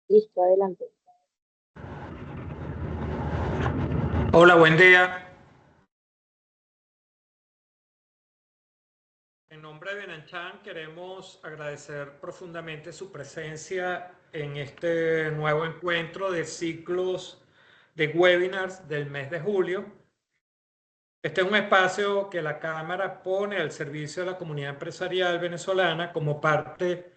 Listo, adelante. Hola, buen día. En nombre de Benanchan queremos agradecer profundamente su presencia en este nuevo encuentro de ciclos de webinars del mes de julio. Este es un espacio que la Cámara pone al servicio de la comunidad empresarial venezolana como parte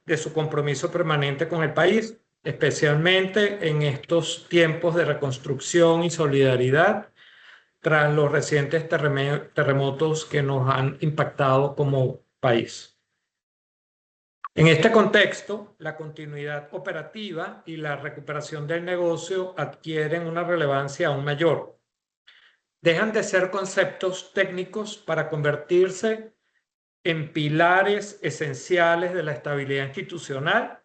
de su compromiso permanente con el país, especialmente en estos tiempos de reconstrucción y solidaridad tras los recientes terremotos que nos han impactado como país. En este contexto, la continuidad operativa y la recuperación del negocio adquieren una relevancia aún mayor. Dejan de ser conceptos técnicos para convertirse en pilares esenciales de la estabilidad institucional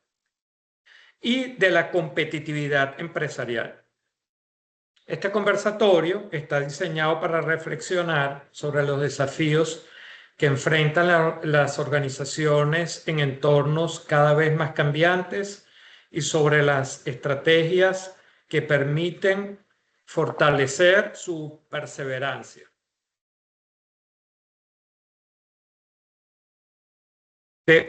y de la competitividad empresarial. Este conversatorio está diseñado para reflexionar sobre los desafíos que enfrentan las organizaciones en entornos cada vez más cambiantes y sobre las estrategias que permiten fortalecer su perseverancia.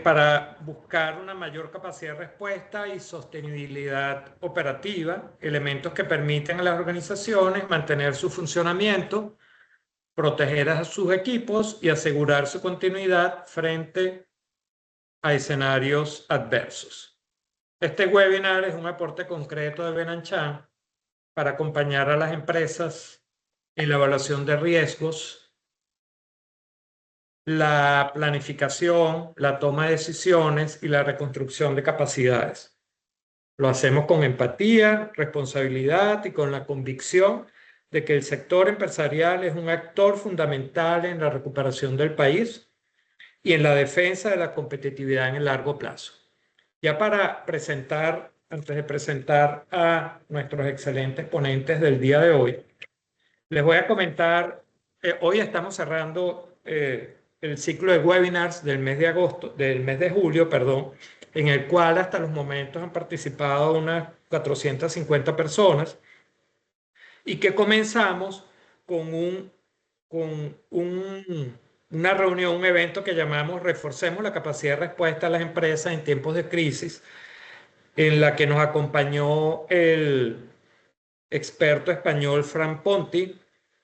Para buscar una mayor capacidad de respuesta y sostenibilidad operativa, elementos que permiten a las organizaciones mantener su funcionamiento, proteger a sus equipos y asegurar su continuidad frente a escenarios adversos. Este webinar es un aporte concreto de Benanchan para acompañar a las empresas en la evaluación de riesgos, la planificación, la toma de decisiones y la reconstrucción de capacidades. Lo hacemos con empatía, responsabilidad y con la convicción de que el sector empresarial es un actor fundamental en la recuperación del país y en la defensa de la competitividad en el largo plazo. Ya para presentar, antes de presentar a nuestros excelentes ponentes del día de hoy, les voy a comentar, hoy estamos cerrando el ciclo de webinars del mes de julio, perdón, en el cual hasta los momentos han participado unas 450 personas y que comenzamos con una reunión, un evento que llamamos Reforcemos la capacidad de respuesta a las empresas en tiempos de crisis, en la que nos acompañó el experto español Fran Ponti.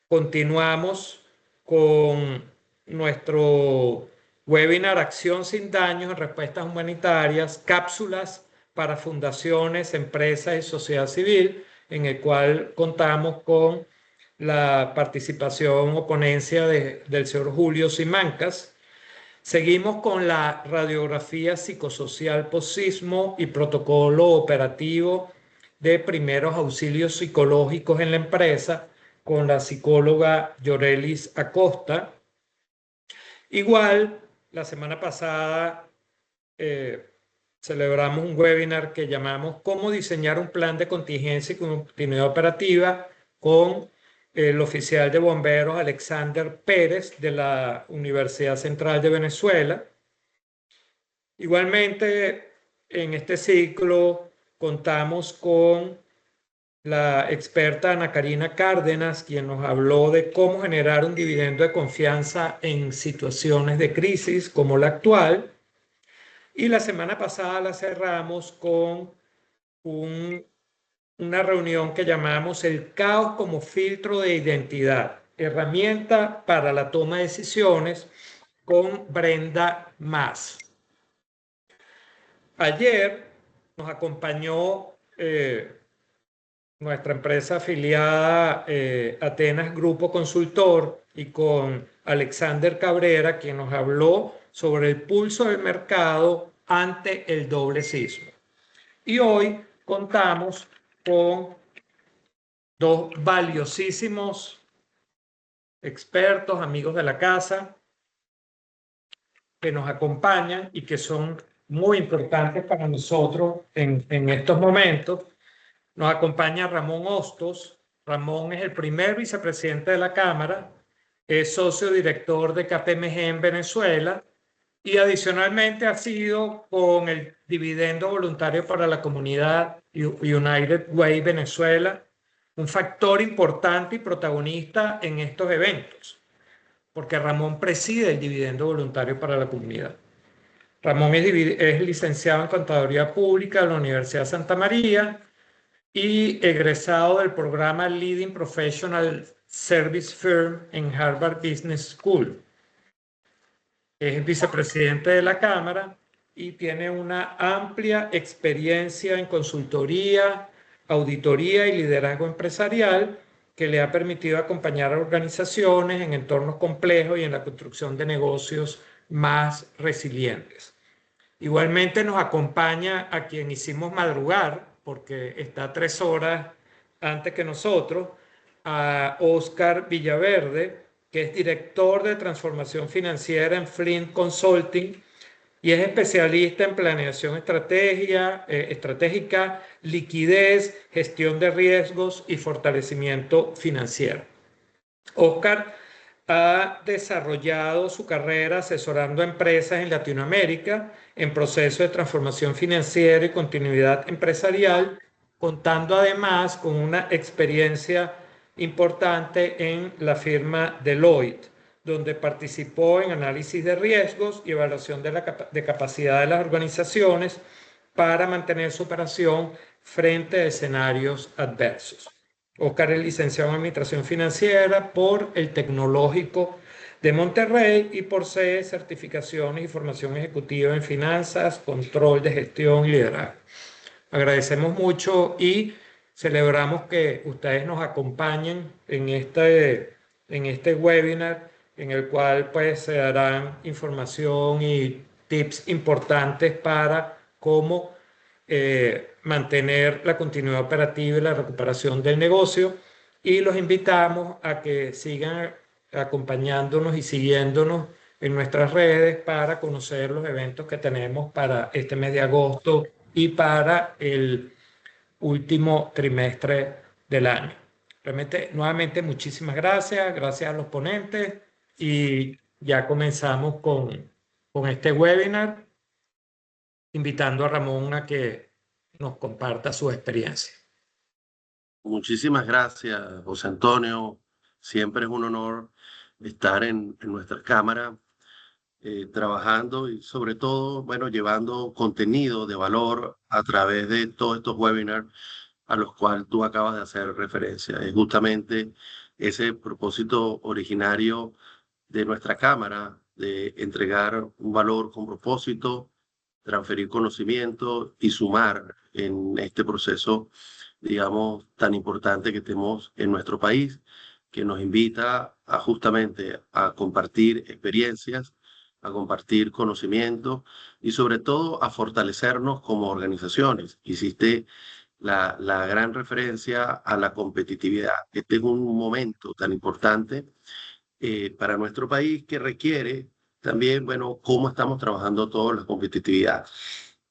Continuamos con nuestro webinar Acción sin daños en respuestas humanitarias, cápsulas para fundaciones, empresas y sociedad civil, en el cual contamos con la participación o ponencia del señor Julio Simancas. Seguimos con la radiografía psicosocial postsismo y protocolo operativo de primeros auxilios psicológicos en la empresa con la psicóloga Yorelis Acosta. Igual, la semana pasada celebramos un webinar que llamamos Cómo diseñar un plan de contingencia y continuidad operativa con el oficial de bomberos Alexander Pérez de la Universidad Central de Venezuela. Igualmente, en este ciclo contamos con la experta Ana Karina Cárdenas, quien nos habló de cómo generar un dividendo de confianza en situaciones de crisis como la actual. Y la semana pasada la cerramos con una reunión que llamamos El caos como filtro de identidad, herramienta para la toma de decisiones, con Brenda Mas. Ayer nos acompañó nuestra empresa afiliada Atenas Grupo Consultor y con Alexander Cabrera, quien nos habló sobre el pulso del mercado ante el doble sismo. Y hoy contamos con dos valiosísimos expertos, amigos de la casa, que nos acompañan y que son muy importantes para nosotros en estos momentos. Nos acompaña Ramón Hostos. Ramón es el primer vicepresidente de la Cámara, es socio director de KPMG en Venezuela Y adicionalmente ha sido con el dividendo voluntario para la comunidad United Way Venezuela un factor importante y protagonista en estos eventos, porque Ramón preside el dividendo voluntario para la comunidad. Ramón es licenciado en Contaduría Pública de la Universidad de Santa María y egresado del programa Leading Professional Service Firm en Harvard Business School. Es vicepresidente de la Cámara y tiene una amplia experiencia en consultoría, auditoría y liderazgo empresarial que le ha permitido acompañar a organizaciones en entornos complejos y en la construcción de negocios más resilientes. Igualmente nos acompaña a quien hicimos madrugar, porque está 3 horas antes que nosotros, a Oscar Villaverde, que es director de transformación financiera en Flint Consulting y es especialista en planeación estratégica, liquidez, gestión de riesgos y fortalecimiento financiero. Oscar ha desarrollado su carrera asesorando a empresas en Latinoamérica en procesos de transformación financiera y continuidad empresarial, contando además con una experiencia importante en la firma Deloitte, donde participó en análisis de riesgos y evaluación de capacidad de las organizaciones para mantener su operación frente a escenarios adversos. Oscar es licenciado en Administración Financiera por el Tecnológico de Monterrey y por certificaciones y formación ejecutiva en finanzas, control de gestión y liderazgo. Agradecemos mucho y celebramos que ustedes nos acompañen en este webinar en el cual pues se darán información y tips importantes para cómo mantener la continuidad operativa y la recuperación del negocio, y los invitamos a que sigan acompañándonos y siguiéndonos en nuestras redes para conocer los eventos que tenemos para este mes de agosto y para el último trimestre del año. Realmente, nuevamente, muchísimas gracias, gracias a los ponentes y ya comenzamos con este webinar, invitando a Ramón a que nos comparta su experiencia. Muchísimas gracias, José Antonio. Siempre es un honor estar en nuestra cámara trabajando y sobre todo, bueno, llevando contenido de valor a través de todos estos webinars a los cuales tú acabas de hacer referencia. Es justamente ese propósito originario de nuestra cámara, de entregar un valor con propósito, transferir conocimiento y sumar en este proceso, digamos, tan importante que tenemos en nuestro país, que nos invita a justamente a compartir experiencias, a compartir conocimiento y sobre todo a fortalecernos como organizaciones. Hiciste la gran referencia a la competitividad. Este es un momento tan importante para nuestro país que requiere también, bueno, cómo estamos trabajando todos la competitividad.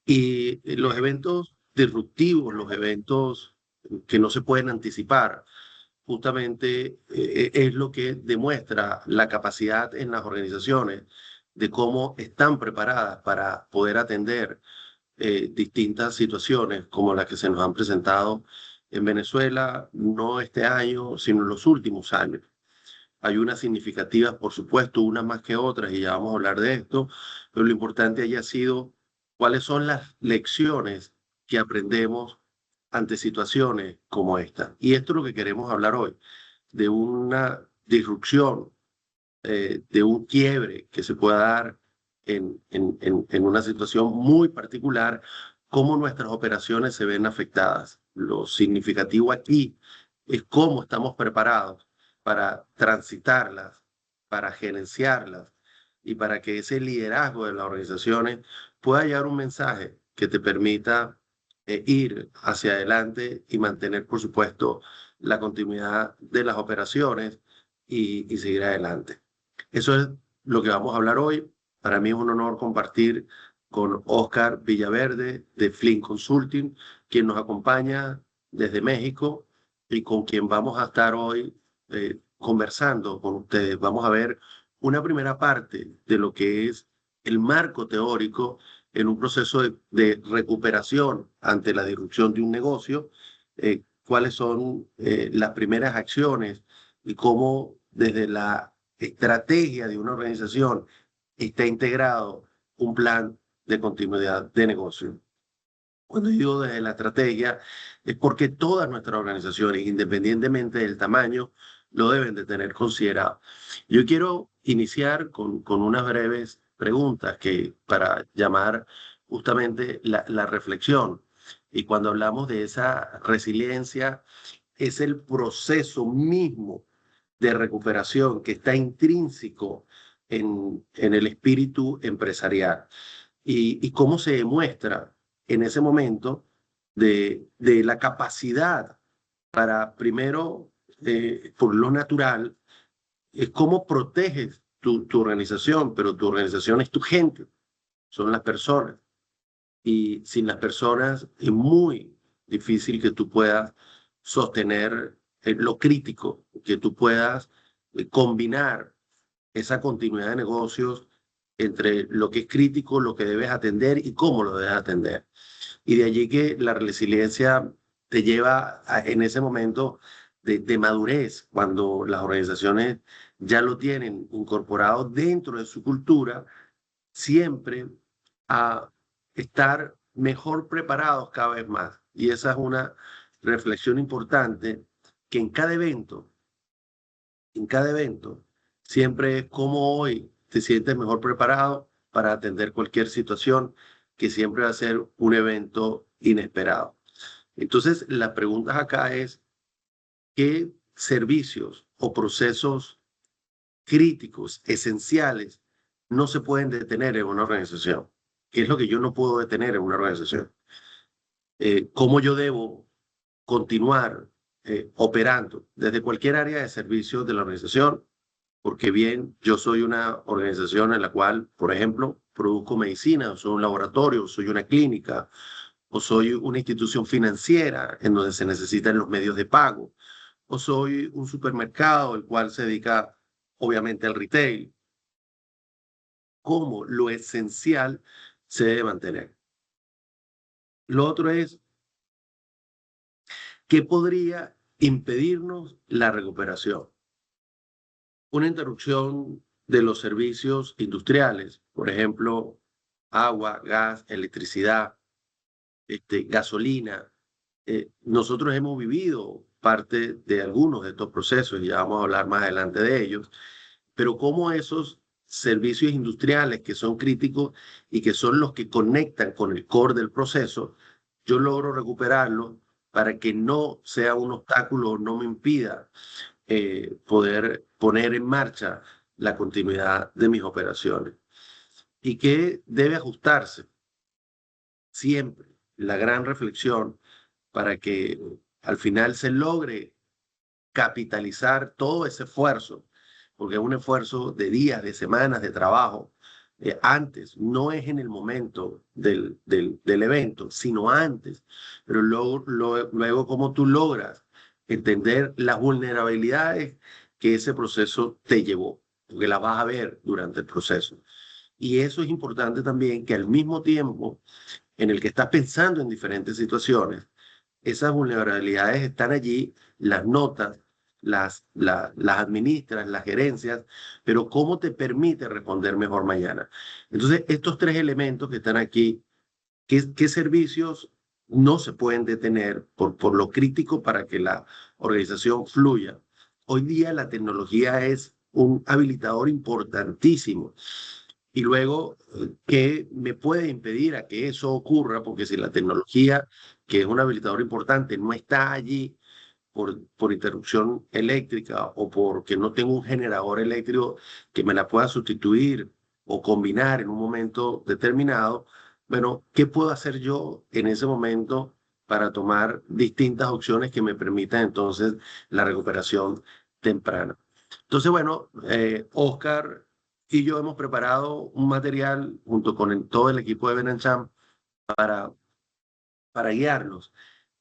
Y los eventos disruptivos, los eventos que no se pueden anticipar, justamente es lo que demuestra la capacidad en las organizaciones de cómo están preparadas para poder atender distintas situaciones como las que se nos han presentado en Venezuela, no este año, sino en los últimos años. Hay unas significativas, por supuesto, unas más que otras, y ya vamos a hablar de esto, pero lo importante haya sido cuáles son las lecciones que aprendemos ante situaciones como esta. Y esto es lo que queremos hablar hoy, de una disrupción, de un quiebre que se pueda dar en una situación muy particular, cómo nuestras operaciones se ven afectadas. Lo significativo aquí es cómo estamos preparados para transitarlas, para gerenciarlas y para que ese liderazgo de las organizaciones pueda llevar un mensaje que te permita ir hacia adelante y mantener, por supuesto, la continuidad de las operaciones y seguir adelante. Eso es lo que vamos a hablar hoy. Para mí es un honor compartir con Oscar Villaverde de Flint Consulting, quien nos acompaña desde México y con quien vamos a estar hoy conversando con ustedes. Vamos a ver una primera parte de lo que es el marco teórico en un proceso de recuperación ante la disrupción de un negocio, cuáles son las primeras acciones y cómo desde la estrategia de una organización está integrado un plan de continuidad de negocio. Cuando digo desde la estrategia, es porque todas nuestras organizaciones, independientemente del tamaño, lo deben de tener considerado. Yo quiero iniciar con unas breves preguntas que, para llamar justamente la reflexión. Y cuando hablamos de esa resiliencia, es el proceso mismo de recuperación que está intrínseco en el espíritu empresarial y cómo se demuestra en ese momento de la capacidad para, primero, por lo natural, es cómo proteges tu organización, pero tu organización es tu gente, son las personas. Y sin las personas es muy difícil que tú puedas sostener lo crítico, que tú puedas combinar esa continuidad de negocios entre lo que es crítico, lo que debes atender y cómo lo debes atender. Y de allí que la resiliencia te lleva en ese momento de madurez, cuando las organizaciones ya lo tienen incorporado dentro de su cultura, siempre a estar mejor preparados cada vez más. Y esa es una reflexión importante que en cada evento, siempre es como hoy te sientes mejor preparado para atender cualquier situación que siempre va a ser un evento inesperado. Entonces, la pregunta acá es, ¿qué servicios o procesos críticos, esenciales, no se pueden detener en una organización? ¿Qué es lo que yo no puedo detener en una organización? ¿Cómo yo debo continuar operando desde cualquier área de servicio de la organización? Porque bien, yo soy una organización en la cual, por ejemplo, produzco medicina, o soy un laboratorio, o soy una clínica, o soy una institución financiera en donde se necesitan los medios de pago, o soy un supermercado el cual se dedica obviamente al retail. ¿Cómo lo esencial se debe mantener? Lo otro es, ¿qué podría impedirnos la recuperación? Una interrupción de los servicios industriales, por ejemplo, agua, gas, electricidad, gasolina. Nosotros hemos vivido parte de algunos de estos procesos y ya vamos a hablar más adelante de ellos, pero cómo esos servicios industriales que son críticos y que son los que conectan con el core del proceso, yo logro recuperarlos para que no sea un obstáculo, no me impida poder poner en marcha la continuidad de mis operaciones. ¿Y qué debe ajustarse? Siempre la gran reflexión para que al final se logre capitalizar todo ese esfuerzo, porque es un esfuerzo de días, de semanas, de trabajo. Antes, no es en el momento del evento, sino antes, pero luego cómo tú logras entender las vulnerabilidades que ese proceso te llevó, porque las vas a ver durante el proceso. Y eso es importante también, que al mismo tiempo en el que estás pensando en diferentes situaciones, esas vulnerabilidades están allí, las notas, las administras, las gerencias, pero ¿cómo te permite responder mejor mañana? Entonces, estos tres elementos que están aquí, ¿qué servicios no se pueden detener por lo crítico para que la organización fluya? Hoy día la tecnología es un habilitador importantísimo. Y luego, ¿qué me puede impedir a que eso ocurra? Porque si la tecnología, que es un habilitador importante, no está allí por interrupción eléctrica o porque no tengo un generador eléctrico que me la pueda sustituir o combinar en un momento determinado, bueno, ¿qué puedo hacer yo en ese momento para tomar distintas opciones que me permitan entonces la recuperación temprana? Entonces, bueno, Oscar y yo hemos preparado un material junto con todo el equipo de Benancham para, para guiarlos.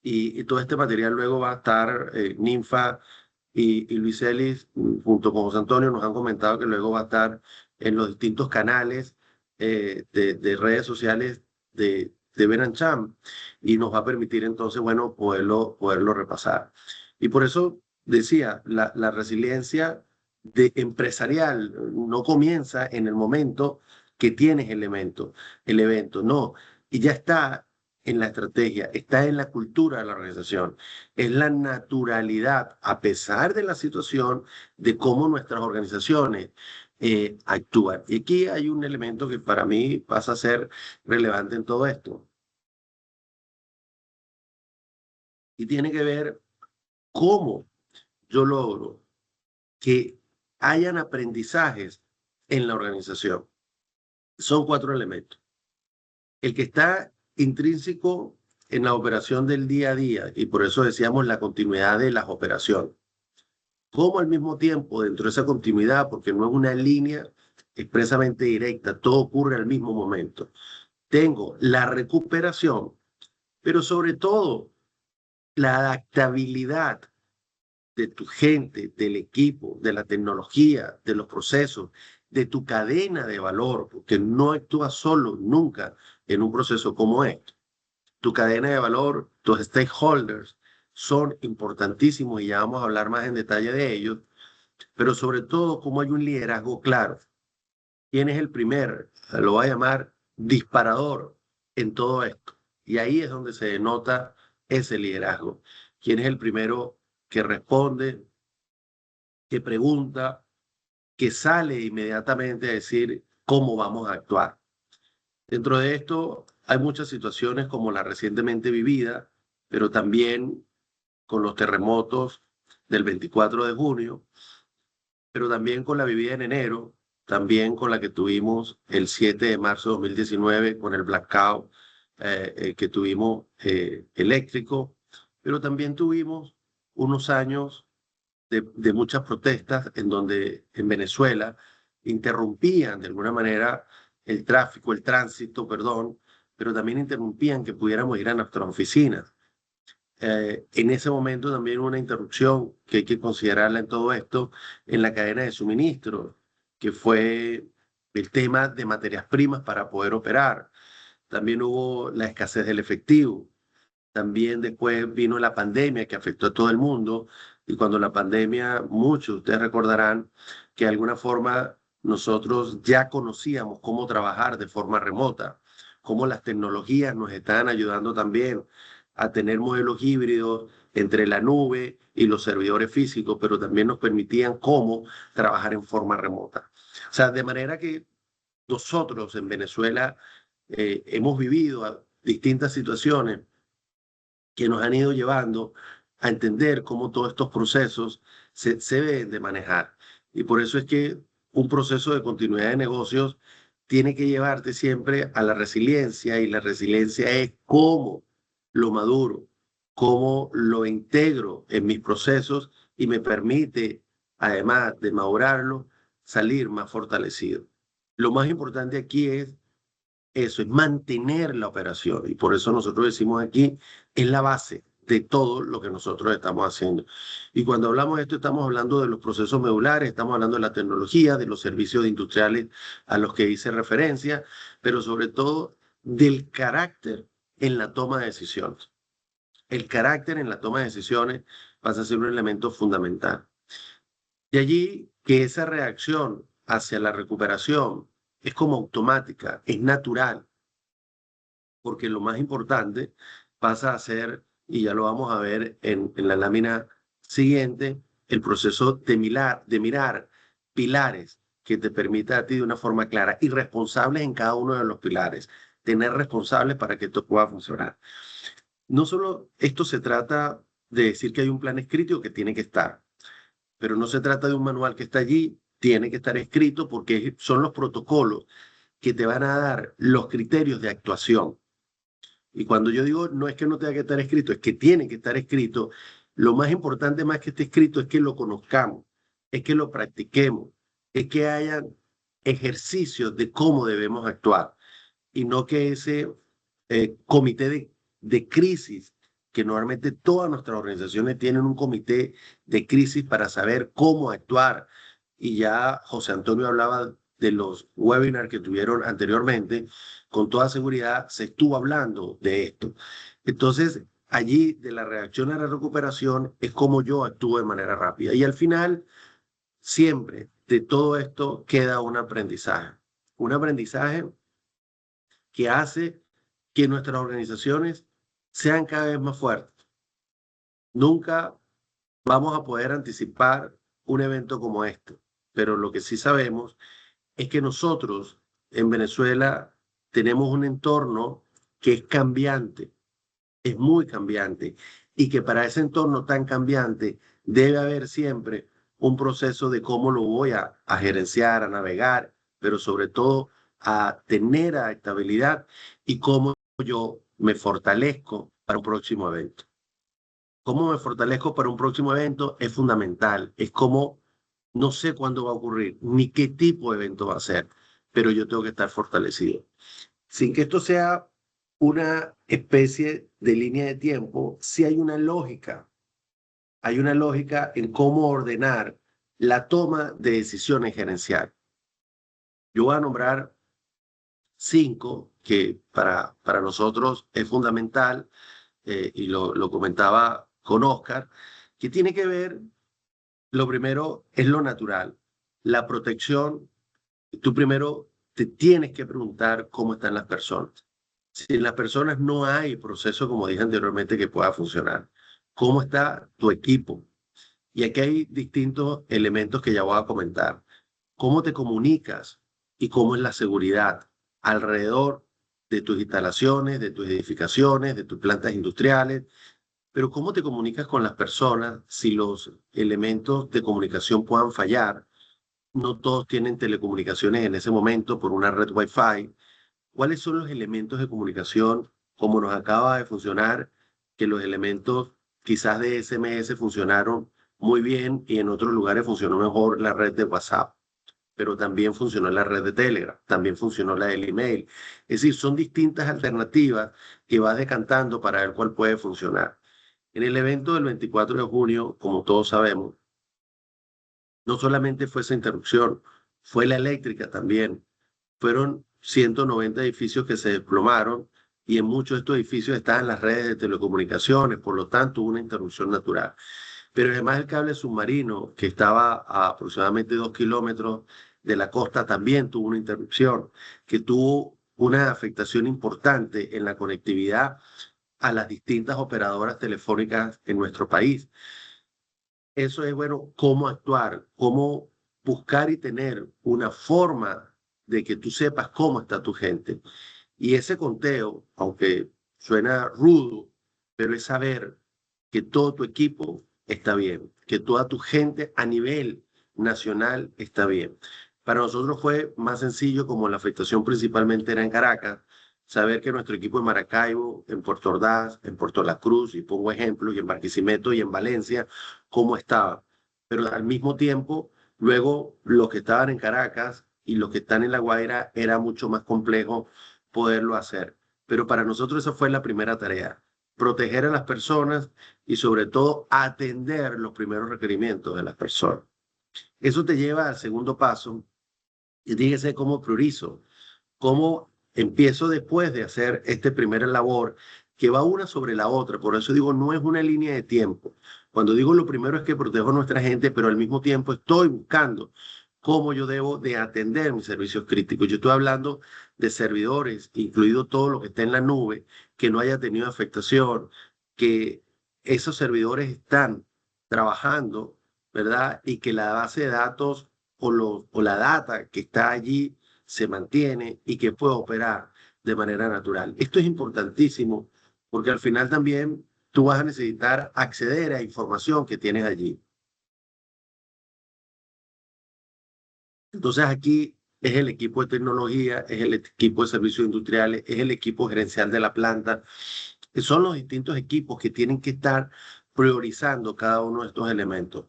Y todo este material luego va a estar, Ninfa y Luis Ellis, junto con José Antonio, nos han comentado que luego va a estar en los distintos canales de redes sociales de Berancham y nos va a permitir entonces, bueno, poderlo repasar. Y por eso decía, la resiliencia empresarial no comienza en el momento que tienes el evento, no, y ya está en la estrategia, está en la cultura de la organización, es la naturalidad, a pesar de la situación, de cómo nuestras organizaciones actúan. Y aquí hay un elemento que para mí pasa a ser relevante en todo esto, y tiene que ver cómo yo logro que hayan aprendizajes en la organización. Son 4 elementos. El que está intrínseco en la operación del día a día, y por eso decíamos la continuidad de las operaciones. Como al mismo tiempo, dentro de esa continuidad, porque no es una línea expresamente directa, todo ocurre al mismo momento. Tengo la recuperación, pero sobre todo la adaptabilidad de tu gente, del equipo, de la tecnología, de los procesos, de tu cadena de valor, porque no actúas solo nunca en un proceso como este. Tu cadena de valor, tus stakeholders son importantísimos y ya vamos a hablar más en detalle de ellos, pero sobre todo cómo hay un liderazgo claro. ¿Quién es el primer, lo voy a llamar, disparador en todo esto? Y ahí es donde se denota ese liderazgo. ¿Quién es el primero que responde, que pregunta, que sale inmediatamente a decir cómo vamos a actuar? Dentro de esto hay muchas situaciones como la recientemente vivida, pero también con los terremotos del 24 de junio, pero también con la vivida en enero, también con la que tuvimos el 7 de marzo de 2019 con el blackout que tuvimos eléctrico, pero también tuvimos unos años de muchas protestas en donde en Venezuela interrumpían de alguna manera el tráfico, el tránsito, perdón, pero también interrumpían que pudiéramos ir a nuestras oficinas. En ese momento también hubo una interrupción que hay que considerarla en todo esto, en la cadena de suministro, que fue el tema de materias primas para poder operar. También hubo la escasez del efectivo. También después vino la pandemia que afectó a todo el mundo y cuando la pandemia, muchos de ustedes recordarán que de alguna forma nosotros ya conocíamos cómo trabajar de forma remota, cómo las tecnologías nos estaban ayudando también a tener modelos híbridos entre la nube y los servidores físicos, pero también nos permitían cómo trabajar en forma remota. O sea, de manera que nosotros en Venezuela hemos vivido distintas situaciones que nos han ido llevando a entender cómo todos estos procesos se deben de manejar. Y por eso es que un proceso de continuidad de negocios tiene que llevarte siempre a la resiliencia y la resiliencia es cómo lo maduro, cómo lo integro en mis procesos y me permite, además de madurarlo, salir más fortalecido. Lo más importante aquí es eso, es mantener la operación. Y por eso nosotros decimos aquí, es la base de todo lo que nosotros estamos haciendo. Y cuando hablamos de esto, estamos hablando de los procesos medulares, estamos hablando de la tecnología, de los servicios industriales a los que hice referencia, pero sobre todo del carácter en la toma de decisiones. El carácter en la toma de decisiones pasa a ser un elemento fundamental. De allí que esa reacción hacia la recuperación es como automática, es natural porque lo más importante pasa a ser, y ya lo vamos a ver en la lámina siguiente, el proceso de mirar pilares que te permita a ti de una forma clara y responsables en cada uno de los pilares, tener responsables para que esto pueda funcionar. No solo esto se trata de decir que hay un plan escrito que tiene que estar, pero no se trata de un manual que está allí, tiene que estar escrito porque son los protocolos que te van a dar los criterios de actuación. Y cuando yo digo no es que no tenga que estar escrito, es que tiene que estar escrito, lo más importante más que esté escrito es que lo conozcamos, es que lo practiquemos, es que haya ejercicios de cómo debemos actuar y no que ese comité de crisis, que normalmente todas nuestras organizaciones tienen un comité de crisis para saber cómo actuar. Y ya José Antonio hablaba de los webinars que tuvieron anteriormente, con toda seguridad se estuvo hablando de esto. Entonces, allí de la reacción a la recuperación es como yo actúo de manera rápida. Y al final, siempre de todo esto queda un aprendizaje. Un aprendizaje que hace que nuestras organizaciones sean cada vez más fuertes. Nunca vamos a poder anticipar un evento como este, pero lo que sí sabemos es que nosotros en Venezuela tenemos un entorno que es cambiante, es muy cambiante, y que para ese entorno tan cambiante debe haber siempre un proceso de cómo lo voy a gerenciar, a navegar, pero sobre todo a tener estabilidad y cómo yo me fortalezco para un próximo evento. Cómo me fortalezco para un próximo evento es fundamental. Es como no sé cuándo va a ocurrir, ni qué tipo de evento va a ser, pero yo tengo que estar fortalecido. Sin que esto sea una especie de línea de tiempo, sí hay una lógica. Hay una lógica en cómo ordenar la toma de decisiones gerenciales. Yo voy a nombrar 5 que para nosotros es fundamental, y lo comentaba con Oscar, que tiene que ver, lo primero es lo natural, la protección. Tú primero te tienes que preguntar cómo están las personas. Si en las personas no hay proceso, como dije anteriormente, que pueda funcionar. ¿Cómo está tu equipo? Y aquí hay distintos elementos que ya voy a comentar. ¿Cómo te comunicas y cómo es la seguridad alrededor de tus instalaciones, de tus edificaciones, de tus plantas industriales? Pero ¿cómo te comunicas con las personas si los elementos de comunicación puedan fallar? No todos tienen telecomunicaciones en ese momento por una red Wi-Fi. ¿Cuáles son los elementos de comunicación, como nos acaba de funcionar, que los elementos quizás de SMS funcionaron muy bien y en otros lugares funcionó mejor la red de WhatsApp, pero también funcionó la red de Telegram, también funcionó la del email? Es decir, son distintas alternativas que vas decantando para ver cuál puede funcionar. En el evento del 24 de junio, como todos sabemos, no solamente fue esa interrupción, fue la eléctrica también. Fueron 190 edificios que se desplomaron y en muchos de estos edificios estaban las redes de telecomunicaciones, por lo tanto hubo una interrupción natural. Pero además el cable submarino, que estaba a aproximadamente 2 kilómetros de la costa, también tuvo una interrupción, que tuvo una afectación importante en la conectividad a las distintas operadoras telefónicas en nuestro país. Eso es, bueno, cómo actuar, cómo buscar y tener una forma de que tú sepas cómo está tu gente. Y ese conteo, aunque suena rudo, pero es saber que todo tu equipo está bien, que toda tu gente a nivel nacional está bien. Para nosotros fue más sencillo, como la afectación principalmente era en Caracas, saber que nuestro equipo en Maracaibo, en Puerto Ordaz, en Puerto La Cruz, y pongo ejemplo, y en Barquisimeto y en Valencia, cómo estaba. Pero al mismo tiempo, luego los que estaban en Caracas y los que están en La Guaira, era mucho más complejo poderlo hacer. Pero para nosotros esa fue la primera tarea, proteger a las personas y sobre todo atender los primeros requerimientos de las personas. Eso te lleva al segundo paso y dígase cómo priorizo, cómo empiezo después de hacer este primer labor que va una sobre la otra. Por eso digo, no es una línea de tiempo. Cuando digo lo primero es que protejo a nuestra gente, pero al mismo tiempo estoy buscando cómo yo debo de atender mis servicios críticos. Yo estoy hablando de servidores, incluido todo lo que está en la nube, que no haya tenido afectación, que esos servidores están trabajando, ¿verdad? Y que la base de datos o la data que está allí se mantiene y que pueda operar de manera natural. Esto es importantísimo porque al final también tú vas a necesitar acceder a información que tienes allí. Entonces aquí es el equipo de tecnología, es el equipo de servicios industriales, es el equipo gerencial de la planta. Son los distintos equipos que tienen que estar priorizando cada uno de estos elementos.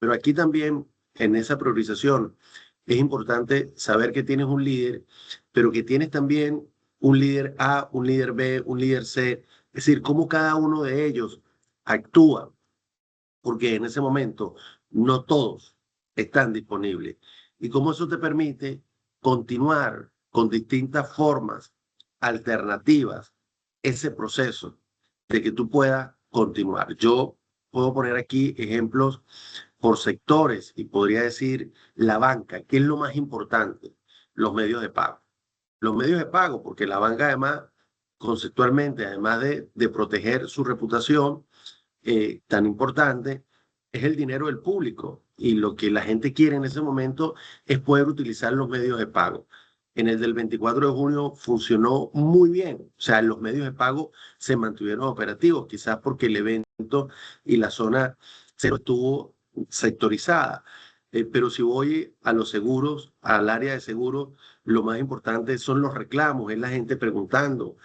Pero aquí también, en esa priorización, es importante saber que tienes un líder, pero que tienes también un líder A, un líder B, un líder C. Es decir, cómo cada uno de ellos actúa, porque en ese momento no todos están disponibles. Y cómo eso te permite continuar con distintas formas alternativas ese proceso de que tú puedas continuar. Yo puedo poner aquí ejemplos por sectores y podría decir la banca, ¿qué es lo más importante? Los medios de pago. Los medios de pago, porque la banca además, conceptualmente, además de proteger su reputación tan importante, es el dinero del público. Y lo que la gente quiere en ese momento es poder utilizar los medios de pago. En el del 24 de junio funcionó muy bien. O sea, los medios de pago se mantuvieron operativos, quizás porque el evento y la zona cero estuvo sectorizada. Pero si voy a los seguros, al área de seguros, lo más importante son los reclamos, es la gente preguntando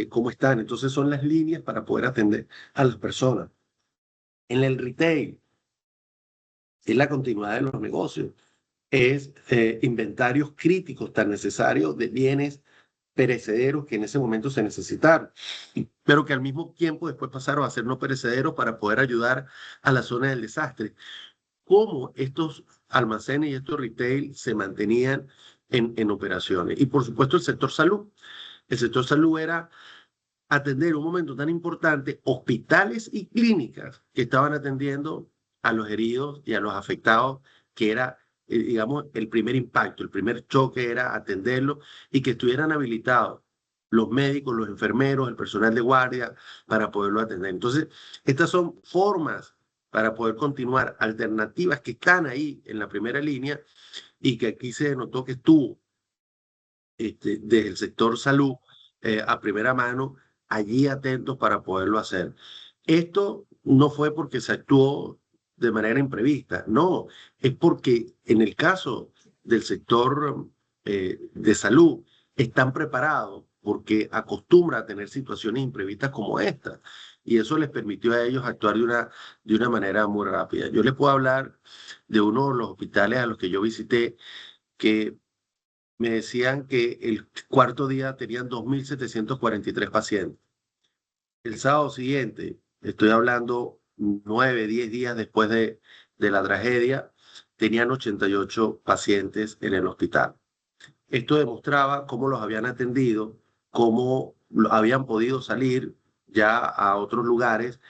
cómo están. Entonces son las líneas para poder atender a las personas. En el retail, es la continuidad de los negocios, es inventarios críticos tan necesarios de bienes perecederos que en ese momento se necesitaron, pero que al mismo tiempo después pasaron a ser no perecederos para poder ayudar a la zona del desastre. Cómo estos almacenes y estos retail se mantenían en operaciones. Y por supuesto el sector salud. El sector salud era atender un momento tan importante hospitales y clínicas que estaban atendiendo a los heridos y a los afectados, que era, digamos, el primer impacto, el primer choque era atenderlos y que estuvieran habilitados los médicos, los enfermeros, el personal de guardia para poderlo atender. Entonces, estas son formas para poder continuar, alternativas que están ahí en la primera línea y que aquí se notó que estuvo desde el sector salud a primera mano, allí atentos para poderlo hacer. Esto no fue porque se actuó de manera imprevista, no, es porque en el caso del sector de salud están preparados porque acostumbra a tener situaciones imprevistas como esta y eso les permitió a ellos actuar de una manera muy rápida. Yo les puedo hablar de uno de los hospitales a los que yo visité que me decían que el cuarto día tenían 2.743 pacientes. El sábado siguiente, estoy hablando 9, 10 días después de la tragedia, tenían 88 pacientes en el hospital. Esto demostraba cómo los habían atendido, cómo habían podido salir ya a otros lugares,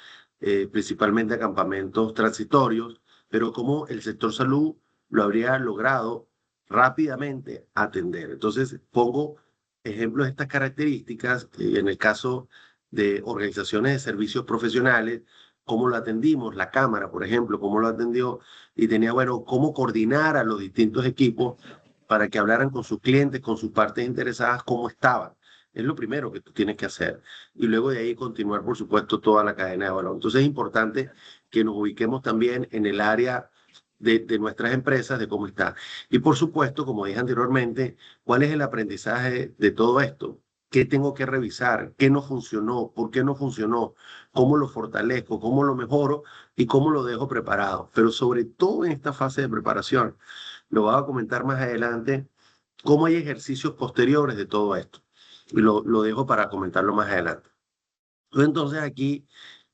principalmente a campamentos transitorios, pero cómo el sector salud lo habría logrado rápidamente atender. Entonces, pongo ejemplos de estas características en el caso de organizaciones de servicios profesionales, cómo lo atendimos, la Cámara, por ejemplo, cómo lo atendió y tenía, bueno, cómo coordinar a los distintos equipos para que hablaran con sus clientes, con sus partes interesadas, cómo estaban. Es lo primero que tú tienes que hacer. Y luego de ahí continuar, por supuesto, toda la cadena de valor. Entonces es importante que nos ubiquemos también en el área de nuestras empresas, de cómo está. Y por supuesto, como dije anteriormente, ¿cuál es el aprendizaje de todo esto? ¿Qué tengo que revisar? ¿Qué no funcionó? ¿Por qué no funcionó? ¿Cómo lo fortalezco? ¿Cómo lo mejoro? ¿Y cómo lo dejo preparado? Pero sobre todo en esta fase de preparación, lo voy a comentar más adelante, cómo hay ejercicios posteriores de todo esto. Y lo dejo para comentarlo más adelante. Entonces aquí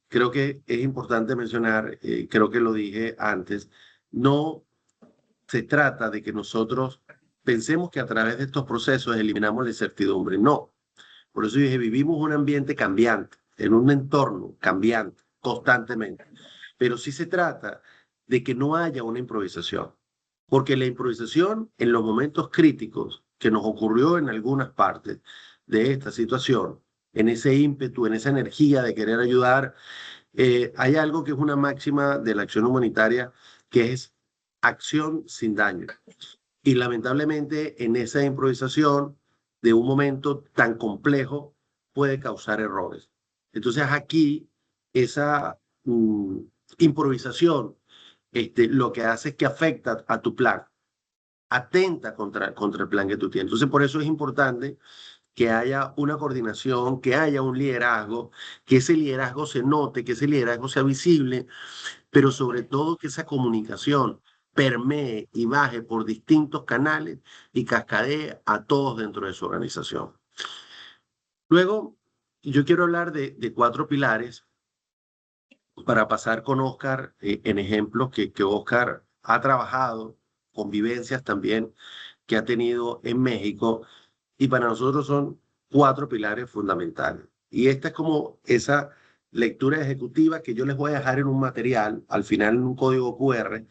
creo que es importante mencionar, creo que lo dije antes, no se trata de que nosotros pensemos que a través de estos procesos eliminamos la incertidumbre. No. Por eso dije, vivimos un ambiente cambiante, en un entorno cambiante constantemente. Pero sí se trata de que no haya una improvisación. Porque la improvisación en los momentos críticos que nos ocurrió en algunas partes de esta situación, en ese ímpetu, en esa energía de querer ayudar, hay algo que es una máxima de la acción humanitaria, que es acción sin daño. Y lamentablemente en esa improvisación de un momento tan complejo puede causar errores. Entonces aquí esa improvisación lo que hace es que afecta a tu plan, atenta contra el plan que tú tienes. Entonces por eso es importante que haya una coordinación, que haya un liderazgo, que ese liderazgo se note, que ese liderazgo sea visible, pero sobre todo que esa comunicación permee y baje por distintos canales y cascadee a todos dentro de su organización. Luego, yo quiero hablar de cuatro pilares para pasar con Oscar en ejemplos que Oscar ha trabajado, con vivencias también que ha tenido en México, y para nosotros son 4 pilares fundamentales. Y esta es como esa lectura ejecutiva que yo les voy a dejar en un material, al final en un código QR,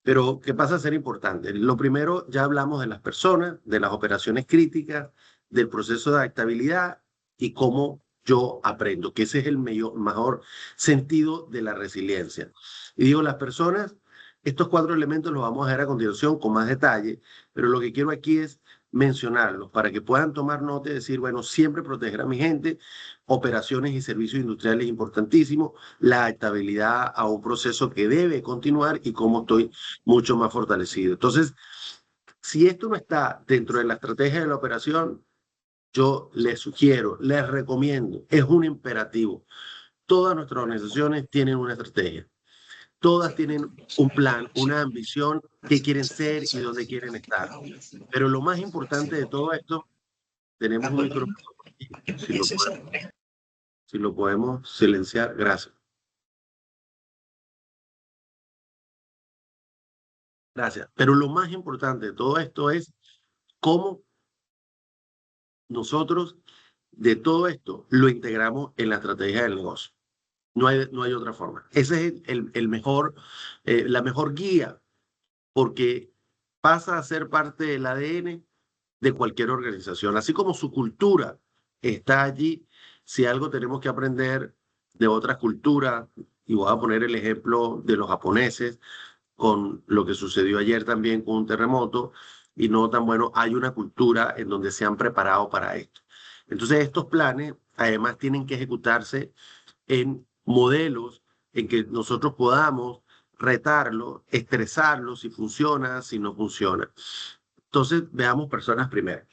pero que pasa a ser importante. Lo primero, ya hablamos de las personas, de las operaciones críticas, del proceso de adaptabilidad y cómo yo aprendo, que ese es el mejor sentido de la resiliencia. Y digo, las personas, estos 4 elementos los vamos a ver a continuación con más detalle, pero lo que quiero aquí es mencionarlos para que puedan tomar nota y decir, bueno, siempre proteger a mi gente, operaciones y servicios industriales importantísimos, la adaptabilidad a un proceso que debe continuar y cómo estoy mucho más fortalecido. Entonces, si esto no está dentro de la estrategia de la operación, yo les sugiero, les recomiendo, es un imperativo. Todas nuestras organizaciones tienen una estrategia. Todas tienen un plan, una ambición, qué quieren ser y dónde quieren estar. Pero lo más importante de todo esto, tenemos un micrófono aquí, si lo podemos silenciar, gracias. Gracias. Pero lo más importante de todo esto es cómo nosotros de todo esto lo integramos en la estrategia del negocio. No hay otra forma. Ese es la mejor guía, porque pasa a ser parte del ADN de cualquier organización. Así como su cultura está allí, si algo tenemos que aprender de otras culturas, y voy a poner el ejemplo de los japoneses, con lo que sucedió ayer también con un terremoto, y no tan bueno, hay una cultura en donde se han preparado para esto. Entonces, estos planes además tienen que ejecutarse en modelos en que nosotros podamos retarlo, estresarlo, si funciona, si no funciona. Entonces, veamos personas primero,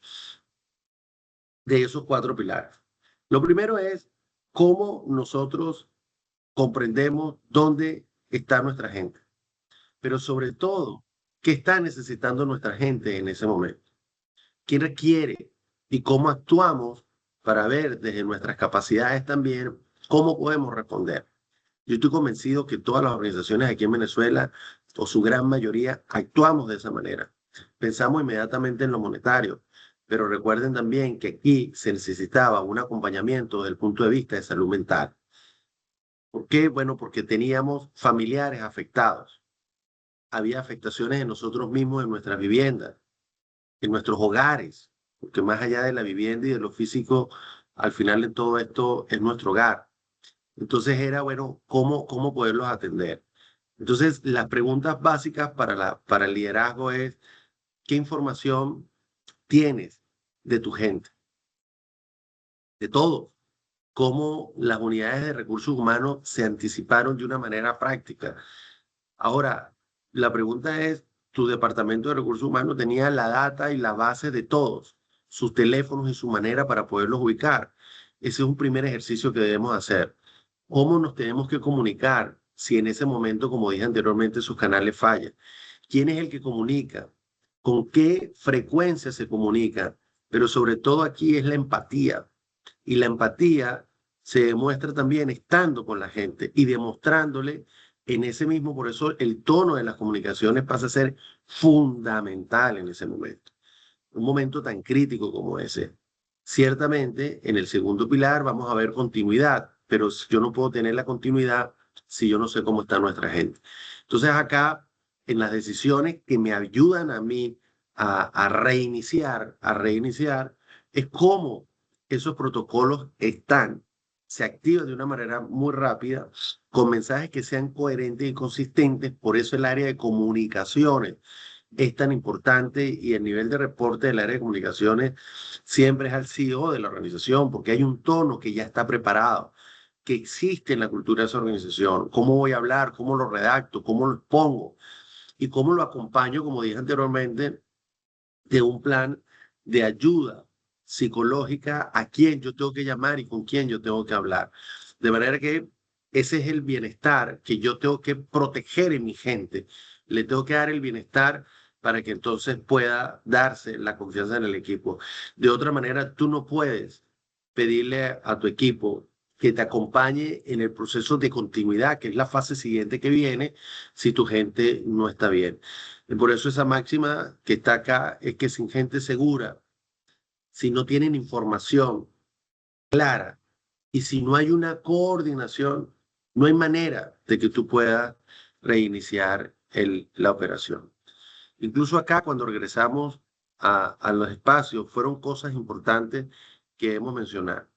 de esos 4 pilares. Lo primero es cómo nosotros comprendemos dónde está nuestra gente, pero sobre todo, qué está necesitando nuestra gente en ese momento, qué requiere y cómo actuamos para ver desde nuestras capacidades también cómo podemos responder. Yo estoy convencido que todas las organizaciones aquí en Venezuela, o su gran mayoría, actuamos de esa manera. Pensamos inmediatamente en lo monetario, pero recuerden también que aquí se necesitaba un acompañamiento desde el punto de vista de salud mental. ¿Por qué? Bueno, porque teníamos familiares afectados. Había afectaciones en nosotros mismos, en nuestras viviendas, en nuestros hogares, porque más allá de la vivienda y de lo físico, al final de todo esto es nuestro hogar. Entonces era, bueno, ¿cómo poderlos atender? Entonces, las preguntas básicas para el liderazgo es, ¿qué información tienes de tu gente? De todo. ¿Cómo las unidades de recursos humanos se anticiparon de una manera práctica? Ahora, la pregunta es, ¿tu departamento de recursos humanos tenía la data y la base de todos, sus teléfonos y su manera para poderlos ubicar? Ese es un primer ejercicio que debemos hacer. ¿Cómo nos tenemos que comunicar si en ese momento, como dije anteriormente, sus canales fallan? ¿Quién es el que comunica? ¿Con qué frecuencia se comunica? Pero sobre todo aquí es la empatía. Y la empatía se demuestra también estando con la gente y demostrándole en ese mismo, por eso el tono de las comunicaciones pasa a ser fundamental en ese momento. Un momento tan crítico como ese. Ciertamente, en el segundo pilar vamos a ver continuidad, pero yo no puedo tener la continuidad si yo no sé cómo está nuestra gente. Entonces acá, en las decisiones que me ayudan a mí a reiniciar, es cómo esos protocolos se activan de una manera muy rápida, con mensajes que sean coherentes y consistentes. Por eso el área de comunicaciones es tan importante, y el nivel de reporte del área de comunicaciones siempre es al CEO de la organización, porque hay un tono que ya está preparado, que existe en la cultura de esa organización. ¿Cómo voy a hablar? ¿Cómo lo redacto? ¿Cómo lo expongo? Y cómo lo acompaño, como dije anteriormente, de un plan de ayuda psicológica a quién yo tengo que llamar y con quién yo tengo que hablar. De manera que ese es el bienestar que yo tengo que proteger en mi gente. Le tengo que dar el bienestar para que entonces pueda darse la confianza en el equipo. De otra manera, tú no puedes pedirle a tu equipo que te acompañe en el proceso de continuidad, que es la fase siguiente que viene, si tu gente no está bien. Y por eso esa máxima que está acá es que sin gente segura, si no tienen información clara y si no hay una coordinación, no hay manera de que tú puedas reiniciar la operación. Incluso acá, cuando regresamos a los espacios, fueron cosas importantes que hemos mencionado.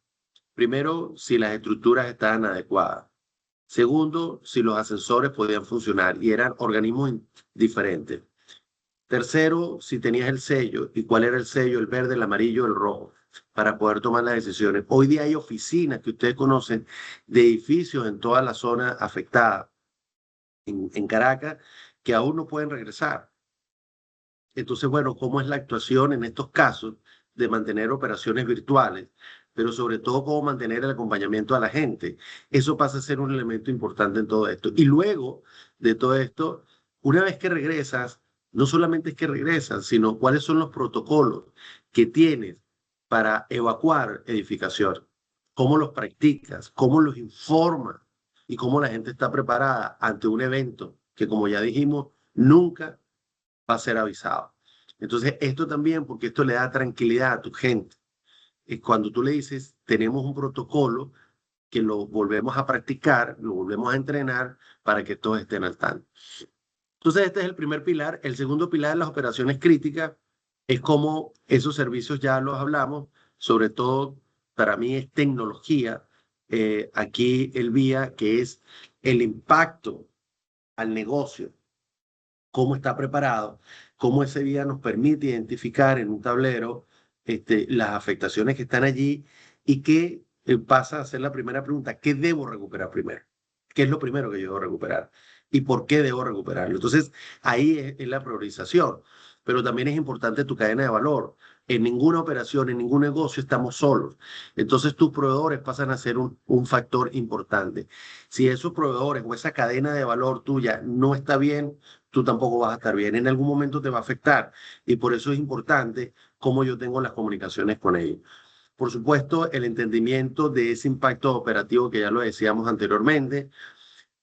Primero, si las estructuras estaban adecuadas. Segundo, si los ascensores podían funcionar y eran organismos diferentes. Tercero, si tenías el sello y cuál era el sello, el verde, el amarillo, el rojo, para poder tomar las decisiones. Hoy día hay oficinas que ustedes conocen de edificios en toda la zona afectada en Caracas que aún no pueden regresar. Entonces, bueno, ¿cómo es la actuación en estos casos de mantener operaciones virtuales, pero sobre todo cómo mantener el acompañamiento a la gente? Eso pasa a ser un elemento importante en todo esto. Y luego de todo esto, una vez que regresas, no solamente es que regresas, sino cuáles son los protocolos que tienes para evacuar edificación, cómo los practicas, cómo los informas y cómo la gente está preparada ante un evento que, como ya dijimos, nunca va a ser avisado. Entonces, esto también, porque esto le da tranquilidad a tu gente. Y cuando tú le dices, tenemos un protocolo que lo volvemos a practicar, lo volvemos a entrenar para que todos estén al tanto. Entonces, este es el primer pilar. El segundo pilar, las operaciones críticas, es como esos servicios ya los hablamos, sobre todo para mí es tecnología. Aquí el vía, que es el impacto al negocio, cómo está preparado, cómo ese vía nos permite identificar en un tablero las afectaciones que están allí y qué pasa a ser la primera pregunta, ¿qué debo recuperar primero? ¿Qué es lo primero que yo debo recuperar? ¿Y por qué debo recuperarlo? Entonces, ahí es la priorización, pero también es importante tu cadena de valor. En ninguna operación, en ningún negocio estamos solos. Entonces, tus proveedores pasan a ser un factor importante. Si esos proveedores o esa cadena de valor tuya no está bien, tú tampoco vas a estar bien. En algún momento te va a afectar y por eso es importante cómo yo tengo las comunicaciones con ellos. Por supuesto, el entendimiento de ese impacto operativo que ya lo decíamos anteriormente,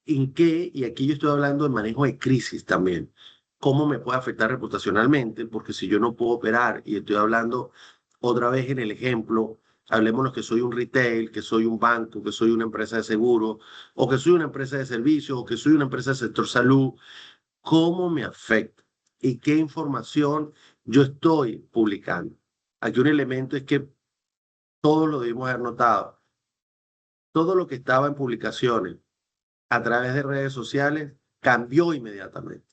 en qué, y aquí yo estoy hablando de manejo de crisis también, cómo me puede afectar reputacionalmente, porque si yo no puedo operar, y estoy hablando otra vez en el ejemplo, hablemos que soy un retail, que soy un banco, que soy una empresa de seguro, o que soy una empresa de servicios, o que soy una empresa del sector salud, cómo me afecta y qué información yo estoy publicando. Aquí un elemento es que todos lo debemos haber notado. Todo lo que estaba en publicaciones a través de redes sociales cambió inmediatamente.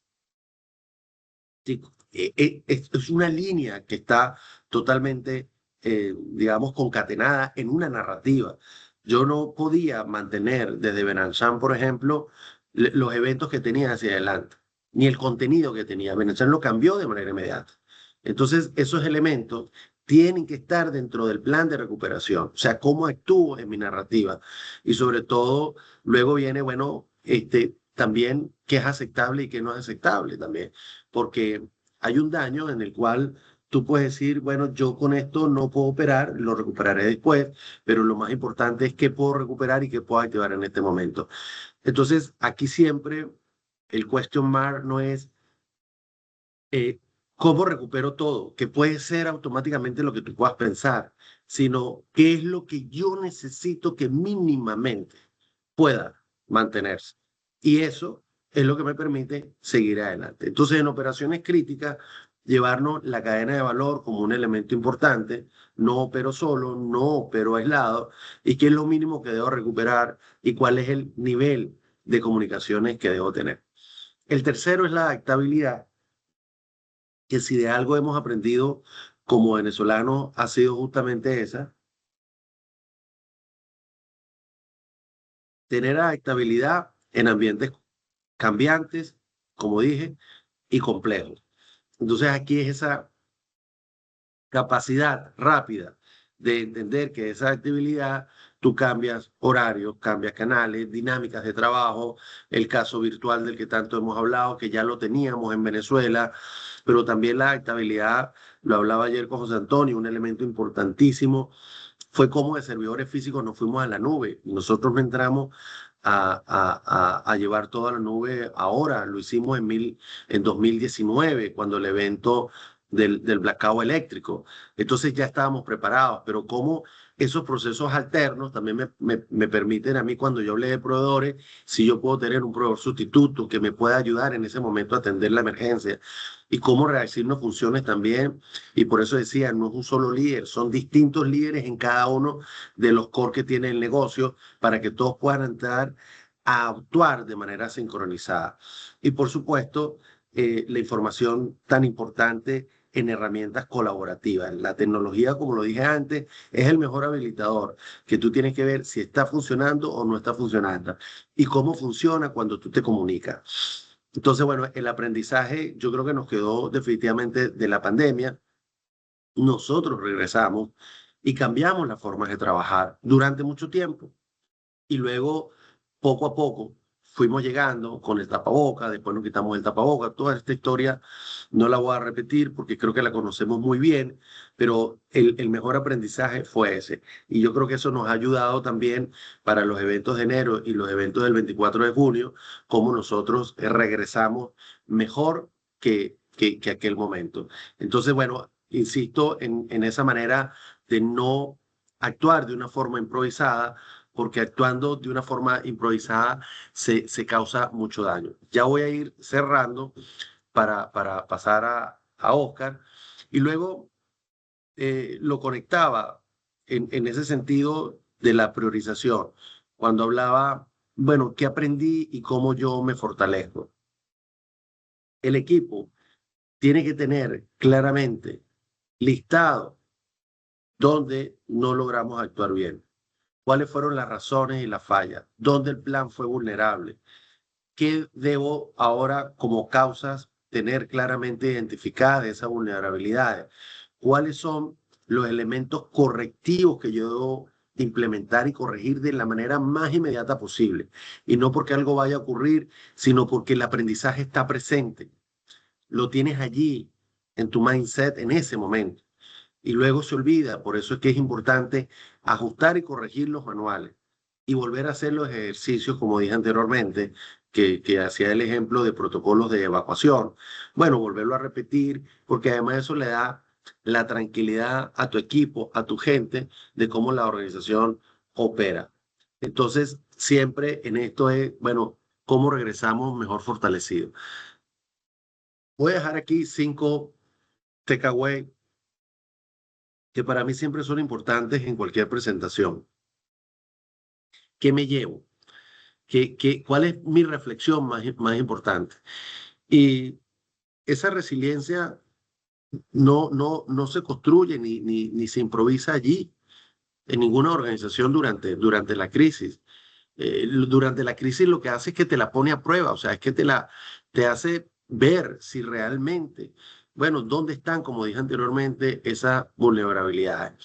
Sí, es una línea que está totalmente, digamos, concatenada en una narrativa. Yo no podía mantener desde Benanchan, por ejemplo, los eventos que tenía hacia adelante, ni el contenido que tenía. Benanchan lo cambió de manera inmediata. Entonces, esos elementos tienen que estar dentro del plan de recuperación, o sea, cómo actúo en mi narrativa. Y sobre todo, luego viene, bueno, también qué es aceptable y qué no es aceptable también porque hay un daño en el cual tú puedes decir, bueno, yo con esto no puedo operar, lo recuperaré después, pero lo más importante es qué puedo recuperar y qué puedo activar en este momento. Entonces, aquí siempre el question mark no es eh, cómo recupero todo, que puede ser automáticamente lo que tú puedas pensar, sino qué es lo que yo necesito que mínimamente pueda mantenerse. Y eso es lo que me permite seguir adelante. Entonces, en operaciones críticas, llevarnos la cadena de valor como un elemento importante, no opero solo, no opero aislado, y qué es lo mínimo que debo recuperar y cuál es el nivel de comunicaciones que debo tener. El tercero es la adaptabilidad, que si de algo hemos aprendido como venezolanos ha sido justamente esa, tener adaptabilidad en ambientes cambiantes, como dije, y complejos. Entonces aquí es esa capacidad rápida de entender que esa actividad tú cambias horarios, cambias canales, dinámicas de trabajo, el caso virtual del que tanto hemos hablado, que ya lo teníamos en Venezuela, pero también la adaptabilidad, lo hablaba ayer con José Antonio, un elemento importantísimo fue como de servidores físicos nos fuimos a la nube y nosotros no entramos a llevar toda la nube ahora. Lo hicimos en 2019, cuando el evento del blackout eléctrico. Entonces ya estábamos preparados, pero como esos procesos alternos también me permiten a mí, cuando yo hablé de proveedores, si yo puedo tener un proveedor sustituto que me pueda ayudar en ese momento a atender la emergencia, y cómo reaccionar funciones también. Y por eso decía, no es un solo líder, son distintos líderes en cada uno de los core que tiene el negocio, para que todos puedan entrar a actuar de manera sincronizada. Y por supuesto, la información tan importante en herramientas colaborativas. La tecnología, como lo dije antes, es el mejor habilitador, que tú tienes que ver si está funcionando o no está funcionando y cómo funciona cuando tú te comunicas. Entonces, bueno, el aprendizaje yo creo que nos quedó definitivamente de la pandemia. Nosotros regresamos y cambiamos las formas de trabajar durante mucho tiempo. Y luego, poco a poco, fuimos llegando con el tapaboca, después nos quitamos el tapaboca. Toda esta historia no la voy a repetir porque creo que la conocemos muy bien, pero el mejor aprendizaje fue ese. Y yo creo que eso nos ha ayudado también para los eventos de enero y los eventos del 24 de junio, como nosotros regresamos mejor que aquel momento. Entonces, bueno, insisto en esa manera de no actuar de una forma improvisada, porque actuando de una forma improvisada se causa mucho daño. Ya voy a ir cerrando para pasar a Oscar, y luego lo conectaba en ese sentido de la priorización, cuando hablaba, bueno, ¿qué aprendí y cómo yo me fortalezco? El equipo tiene que tener claramente listado dónde no logramos actuar bien, cuáles fueron las razones y las fallas, dónde el plan fue vulnerable, qué debo ahora como causas tener claramente identificadas de esas vulnerabilidades, cuáles son los elementos correctivos que yo debo implementar y corregir de la manera más inmediata posible. Y no porque algo vaya a ocurrir, sino porque el aprendizaje está presente, lo tienes allí en tu mindset en ese momento y luego se olvida. Por eso es que es importante ajustar y corregir los manuales y volver a hacer los ejercicios, como dije anteriormente, que hacía el ejemplo de protocolos de evacuación. Bueno, volverlo a repetir, porque además eso le da la tranquilidad a tu equipo, a tu gente, de cómo la organización opera. Entonces, siempre en esto es, bueno, cómo regresamos mejor fortalecidos. Voy a dejar aquí 5 takeaways que para mí siempre son importantes en cualquier presentación. ¿Qué me llevo? ¿Cuál es mi reflexión más importante? Y esa resiliencia no se construye ni se improvisa allí, en ninguna organización durante la crisis. Durante la crisis lo que hace es que te la pone a prueba, o sea, es que te hace ver si realmente, bueno, dónde están, como dije anteriormente, esas vulnerabilidades.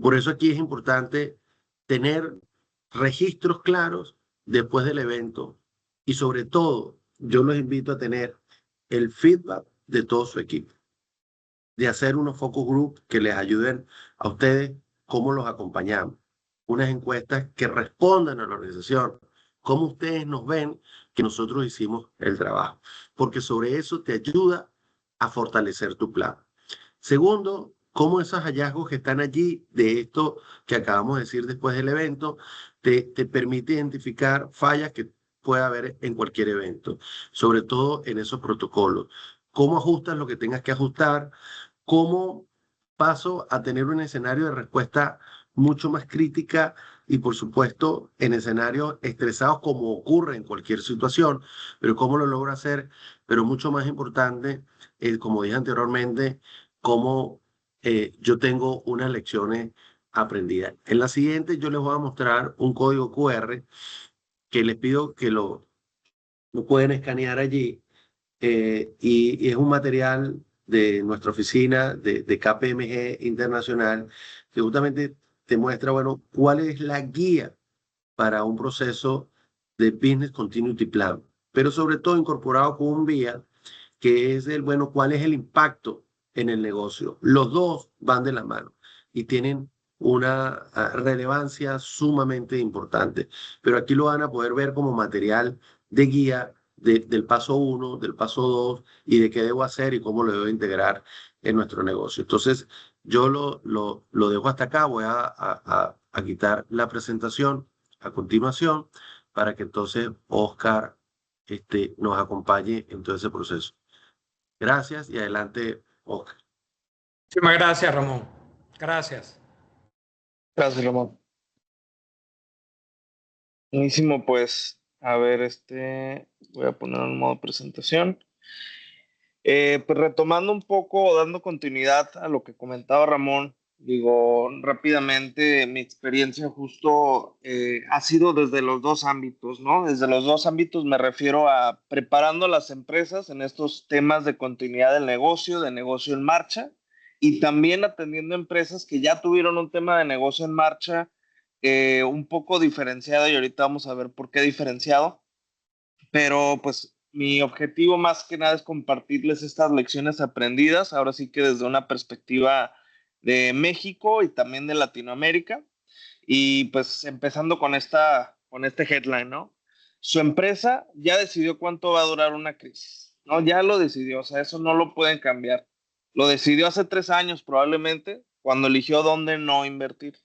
Por eso aquí es importante tener registros claros después del evento, y sobre todo, yo los invito a tener el feedback de todo su equipo, de hacer unos focus group que les ayuden a ustedes cómo los acompañamos, unas encuestas que respondan a la organización, cómo ustedes nos ven que nosotros hicimos el trabajo, porque sobre eso te ayuda a fortalecer tu plan. Segundo, cómo esos hallazgos que están allí de esto que acabamos de decir después del evento te permite identificar fallas que pueda haber en cualquier evento, sobre todo en esos protocolos. ¿Cómo ajustas lo que tengas que ajustar? ¿Cómo paso a tener un escenario de respuesta mucho más crítica y, por supuesto, en escenarios estresados, como ocurre en cualquier situación? Pero ¿cómo lo logro hacer? Pero mucho más importante, como dije anteriormente, cómo yo tengo unas lecciones aprendidas. En la siguiente yo les voy a mostrar un código QR que les pido que lo pueden escanear allí, y es un material de nuestra oficina de KPMG Internacional, que justamente te muestra, bueno, cuál es la guía para un proceso de Business Continuity Plan, pero sobre todo incorporado con un vía que es el, bueno, cuál es el impacto en el negocio. Los dos van de la mano y tienen una relevancia sumamente importante. Pero aquí lo van a poder ver como material de guía del paso uno, del paso 2 y de qué debo hacer y cómo lo debo integrar en nuestro negocio. Entonces, yo lo dejo hasta acá, voy a quitar la presentación a continuación para que entonces Oscar nos acompañe en todo ese proceso. Gracias y adelante, Oscar. Muchísimas gracias, Ramón. Gracias. Gracias, Ramón. Buenísimo, pues, a ver, voy a poner en modo presentación. Pues retomando un poco, dando continuidad a lo que comentaba Ramón, digo rápidamente, mi experiencia justo ha sido desde los dos ámbitos, ¿no? Desde los dos ámbitos me refiero a preparando a las empresas en estos temas de continuidad del negocio, de negocio en marcha, y también atendiendo empresas que ya tuvieron un tema de negocio en marcha un poco diferenciado, y ahorita vamos a ver por qué diferenciado, pero pues mi objetivo más que nada es compartirles estas lecciones aprendidas, ahora sí que desde una perspectiva de México y también de Latinoamérica. Y pues empezando con este headline, ¿no? Su empresa ya decidió cuánto va a durar una crisis, ¿no? Ya lo decidió, o sea, eso no lo pueden cambiar. Lo decidió hace 3 años probablemente, cuando eligió dónde no invertir.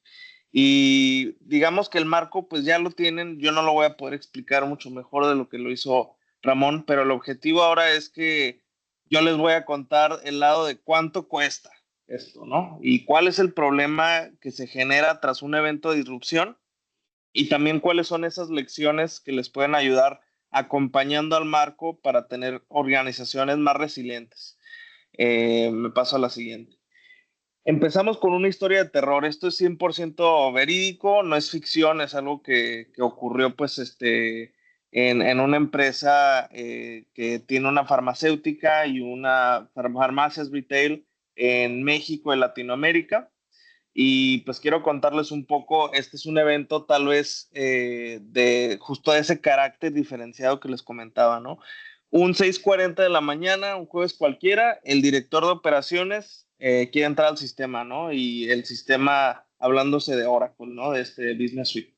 Y digamos que el marco pues ya lo tienen, yo no lo voy a poder explicar mucho mejor de lo que lo hizo Ramón, pero el objetivo ahora es que yo les voy a contar el lado de cuánto cuesta esto, ¿no? Y cuál es el problema que se genera tras un evento de disrupción y también cuáles son esas lecciones que les pueden ayudar acompañando al marco para tener organizaciones más resilientes. Me paso a la siguiente. Empezamos con una historia de terror. Esto es 100% verídico, no es ficción, es algo que ocurrió pues en una empresa que tiene una farmacéutica y una farmacias retail en México, en Latinoamérica. Y pues quiero contarles un poco, este es un evento tal vez de justo ese carácter diferenciado que les comentaba, ¿no? Un 6:40 de la mañana, un jueves cualquiera, el director de operaciones quiere entrar al sistema, ¿no? Y el sistema, hablándose de Oracle, ¿no? De este Business Suite.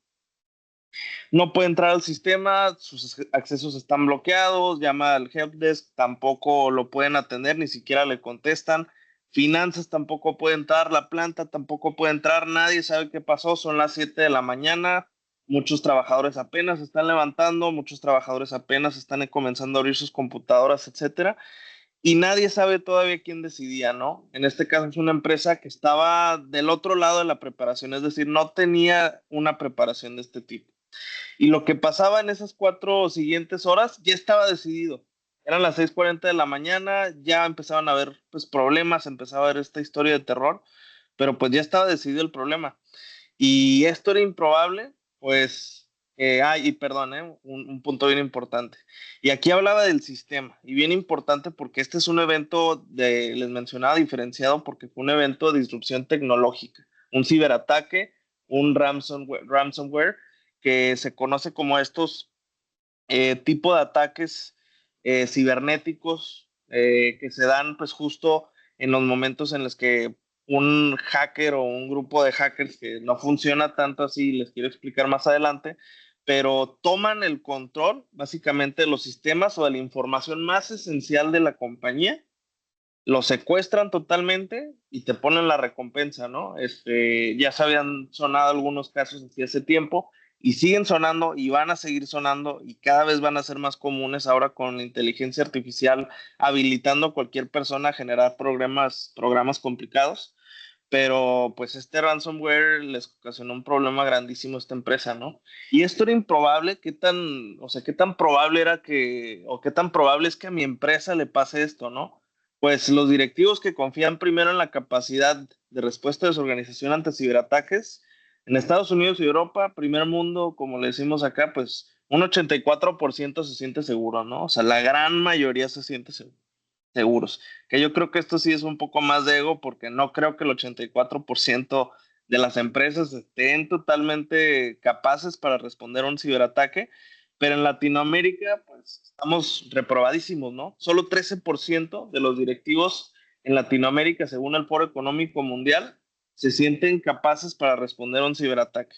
No puede entrar al sistema, sus accesos están bloqueados, llama al helpdesk, tampoco lo pueden atender, ni siquiera le contestan. Finanzas tampoco puede entrar, la planta tampoco puede entrar, nadie sabe qué pasó, son las 7 de la mañana, muchos trabajadores apenas se están levantando, muchos trabajadores apenas están comenzando a abrir sus computadoras, etcétera, y nadie sabe todavía quién decidía, ¿no? En este caso es una empresa que estaba del otro lado de la preparación, es decir, no tenía una preparación de este tipo. Y lo que pasaba en esas 4 siguientes horas ya estaba decidido. Eran las 6:40 de la mañana, ya empezaban a haber pues, problemas, empezaba a haber esta historia de terror, pero pues ya estaba decidido el problema. Y esto era improbable, pues, y perdón, un punto bien importante. Y aquí hablaba del sistema, y bien importante porque este es un evento, les mencionaba, diferenciado porque fue un evento de disrupción tecnológica, un ciberataque, un ransomware que se conoce como estos tipo de ataques cibernéticos que se dan pues justo en los momentos en los que un hacker o un grupo de hackers que no funciona tanto así, les quiero explicar más adelante, pero toman el control básicamente de los sistemas o de la información más esencial de la compañía, lo secuestran totalmente y te ponen la recompensa, ¿no? Ya se habían sonado algunos casos así hace tiempo y siguen sonando y van a seguir sonando y cada vez van a ser más comunes ahora con la inteligencia artificial habilitando a cualquier persona a generar programas complicados. Pero pues este ransomware les ocasionó un problema grandísimo a esta empresa, ¿no? Y esto era improbable, o sea, qué tan probable era o qué tan probable es que a mi empresa le pase esto, ¿no? Pues los directivos que confían primero en la capacidad de respuesta de su organización ante ciberataques, en Estados Unidos y Europa, primer mundo, como le decimos acá, pues un 84% se siente seguro, ¿no? O sea, la gran mayoría se siente seguros. Que yo creo que esto sí es un poco más de ego porque no creo que el 84% de las empresas estén totalmente capaces para responder a un ciberataque, pero en Latinoamérica pues estamos reprobadísimos, ¿no? Solo 13% de los directivos en Latinoamérica, según el Foro Económico Mundial, se sienten capaces para responder a un ciberataque.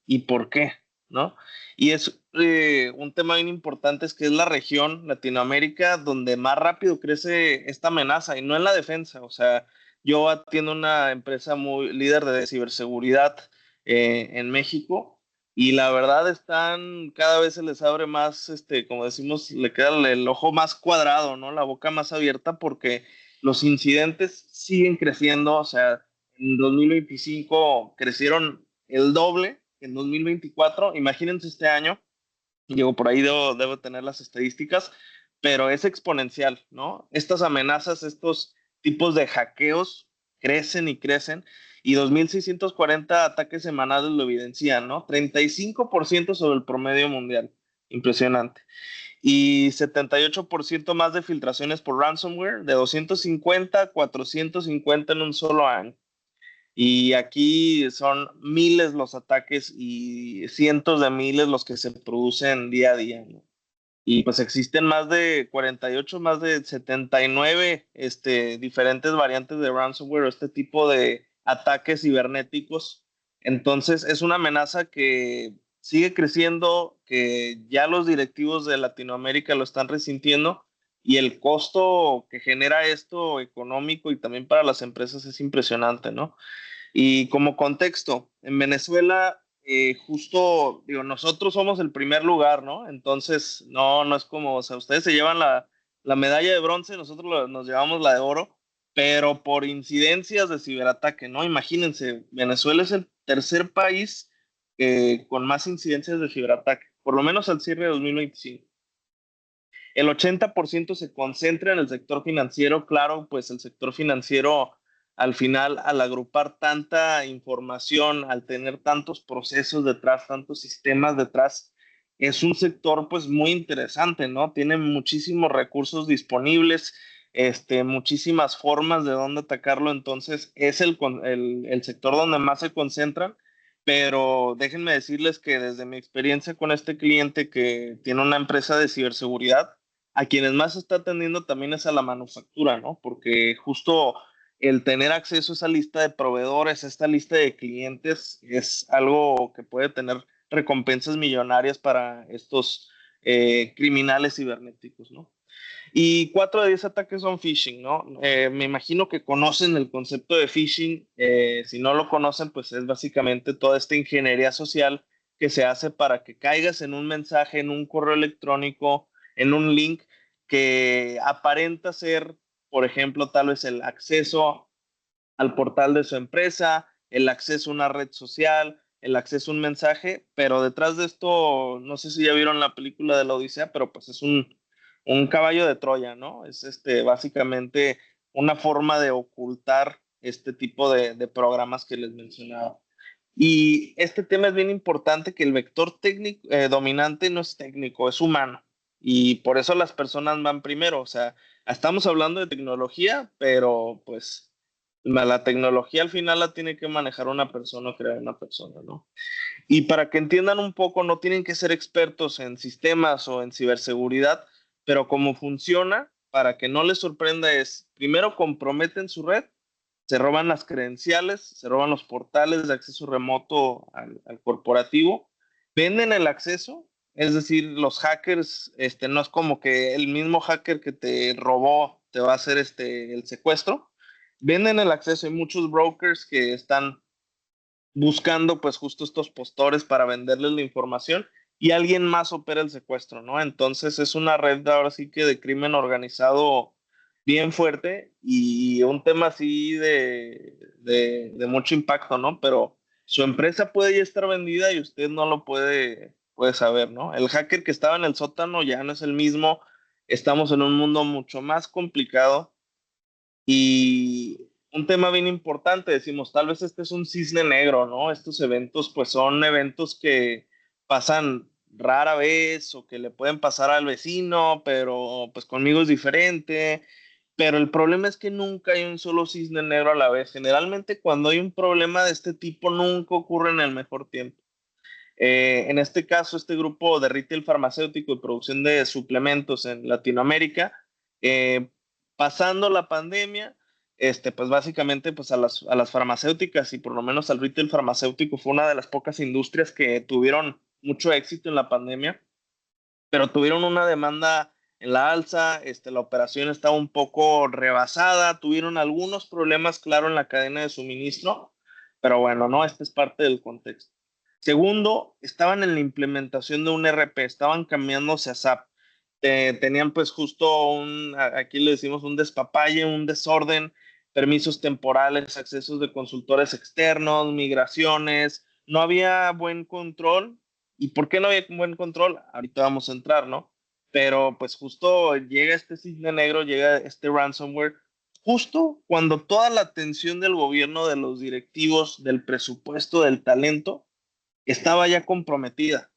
¿Y por qué? ¿No? Y es un tema bien importante, es que es la región, Latinoamérica, donde más rápido crece esta amenaza y no en la defensa. O sea, yo atiendo una empresa muy líder de ciberseguridad en México y la verdad están, cada vez se les abre más, como decimos, le queda el ojo más cuadrado, ¿no? La boca más abierta porque los incidentes siguen creciendo. O sea, en 2025 crecieron el doble que en 2024. Imagínense este año, digo, por ahí debo tener las estadísticas, pero es exponencial, ¿no? Estas amenazas, estos tipos de hackeos crecen y crecen, y 2.640 ataques semanales lo evidencian, ¿no? 35% sobre el promedio mundial. Impresionante. Y 78% más de filtraciones por ransomware, de 250 a 450 en un solo año. Y aquí son miles los ataques y cientos de miles los que se producen día a día, ¿no? Y pues existen más de 48, más de 79 diferentes variantes de ransomware o este tipo de ataques cibernéticos. Entonces es una amenaza que sigue creciendo, que ya los directivos de Latinoamérica lo están resintiendo, y el costo que genera esto económico y también para las empresas es impresionante, ¿no? Y como contexto, en Venezuela, justo, digo, nosotros somos el primer lugar, ¿no? Entonces, no es como, o sea, ustedes se llevan la medalla de bronce, nosotros nos llevamos la de oro, pero por incidencias de ciberataque, ¿no? Imagínense, Venezuela es el tercer país con más incidencias de ciberataque, por lo menos al cierre de 2025. El 80% se concentra en el sector financiero. Claro, pues el sector financiero al final, al agrupar tanta información, al tener tantos procesos detrás, tantos sistemas detrás, es un sector pues muy interesante, ¿no? Tiene muchísimos recursos disponibles, muchísimas formas de dónde atacarlo. Entonces es el sector donde más se concentran. Pero déjenme decirles que desde mi experiencia con este cliente que tiene una empresa de ciberseguridad, a quienes más está atendiendo también es a la manufactura, ¿no? Porque justo el tener acceso a esa lista de proveedores, a esta lista de clientes, es algo que puede tener recompensas millonarias para estos criminales cibernéticos, ¿no? Y 4 de 10 ataques son phishing, ¿no? Me imagino que conocen el concepto de phishing. Si no lo conocen, pues es básicamente toda esta ingeniería social que se hace para que caigas en un mensaje, en un correo electrónico, en un link que aparenta ser, por ejemplo, tal vez el acceso al portal de su empresa, el acceso a una red social, el acceso a un mensaje, pero detrás de esto, no sé si ya vieron la película de la Odisea, pero pues es un caballo de Troya, ¿no? Es básicamente una forma de ocultar este tipo de programas que les mencionaba. Y este tema es bien importante, que el vector técnico, dominante no es técnico, es humano. Y por eso las personas van primero. O sea, estamos hablando de tecnología, pero pues la tecnología al final la tiene que manejar una persona o crear una persona, ¿no? Y para que entiendan un poco, no tienen que ser expertos en sistemas o en ciberseguridad, pero cómo funciona, para que no les sorprenda, es primero comprometen su red, se roban las credenciales, se roban los portales de acceso remoto al corporativo, venden el acceso. Es decir, los hackers, no es como que el mismo hacker que te robó te va a hacer el secuestro. Venden el acceso. Hay muchos brokers que están buscando pues justo estos postores para venderles la información, y alguien más opera el secuestro, ¿no? Entonces es una red ahora sí que de crimen organizado bien fuerte, y un tema así de mucho impacto, ¿no? Pero su empresa puede ya estar vendida y usted no lo puede saber, ¿no? El hacker que estaba en el sótano ya no es el mismo. Estamos en un mundo mucho más complicado. Y un tema bien importante, decimos, tal vez este es un cisne negro, ¿no? Estos eventos, pues son eventos que pasan rara vez o que le pueden pasar al vecino, pero pues conmigo es diferente. Pero el problema es que nunca hay un solo cisne negro a la vez. Generalmente cuando hay un problema de este tipo, nunca ocurre en el mejor tiempo. En este caso, este grupo de retail farmacéutico y producción de suplementos en Latinoamérica, eh, pasando la pandemia, pues básicamente pues a las farmacéuticas y por lo menos al retail farmacéutico fue una de las pocas industrias que tuvieron mucho éxito en la pandemia, pero tuvieron una demanda en la alza, la operación estaba un poco rebasada, tuvieron algunos problemas, claro, en la cadena de suministro, pero bueno, no, este es parte del contexto. Segundo, estaban en la implementación de un RP, estaban cambiándose a SAP. Tenían pues justo aquí le decimos un despapalle, un desorden, permisos temporales, accesos de consultores externos, migraciones, no había buen control. ¿Y por qué no había buen control? Ahorita vamos a entrar, ¿no? Pero pues justo llega este cisne negro, llega este ransomware, justo cuando toda la atención del gobierno, de los directivos, del presupuesto, del talento, estaba ya comprometida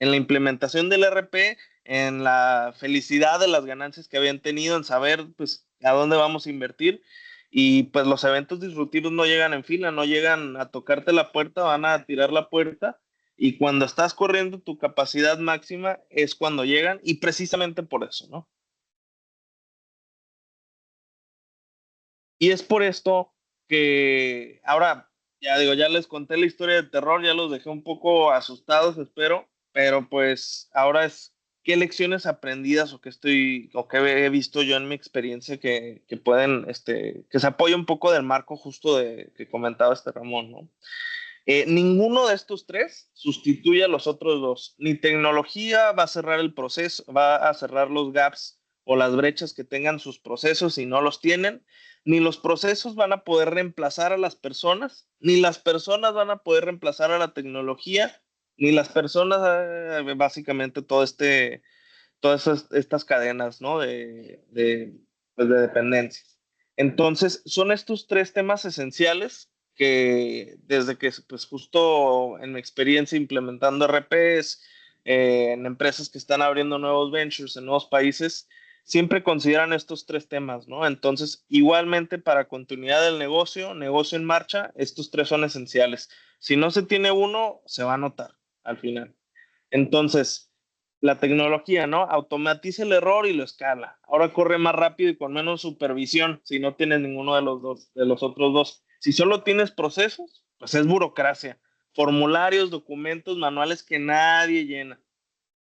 en la implementación del RP, en la felicidad de las ganancias que habían tenido, en saber pues a dónde vamos a invertir. Y pues los eventos disruptivos no llegan en fila, no llegan a tocarte la puerta, van a tirar la puerta. Y cuando estás corriendo tu capacidad máxima es cuando llegan y precisamente por eso, ¿no? Y es por esto que ahora, ya digo, ya les conté la historia de terror, ya los dejé un poco asustados, espero, pero pues ahora es qué lecciones aprendidas o que he visto yo en mi experiencia que pueden, que se apoya un poco del marco justo que comentaba Ramón, ¿no? Ninguno de estos tres sustituye a los otros dos. Ni tecnología va a cerrar el proceso, va a cerrar los gaps o las brechas que tengan sus procesos si no los tienen, ni los procesos van a poder reemplazar a las personas, ni las personas van a poder reemplazar a la tecnología, ni las personas, básicamente todas estas cadenas, ¿no? Pues de dependencias. Entonces, son estos tres temas esenciales que desde que, pues justo en mi experiencia implementando RPs, en empresas que están abriendo nuevos ventures en nuevos países, siempre consideran estos tres temas, ¿no? Entonces, igualmente para continuidad del negocio, negocio en marcha, estos tres son esenciales. Si no se tiene uno, se va a notar al final. Entonces, la tecnología, ¿no? Automatiza el error y lo escala. Ahora corre más rápido y con menos supervisión si no tienes ninguno de los dos, de los otros dos. Si solo tienes procesos, pues es burocracia. Formularios, documentos, manuales que nadie llena.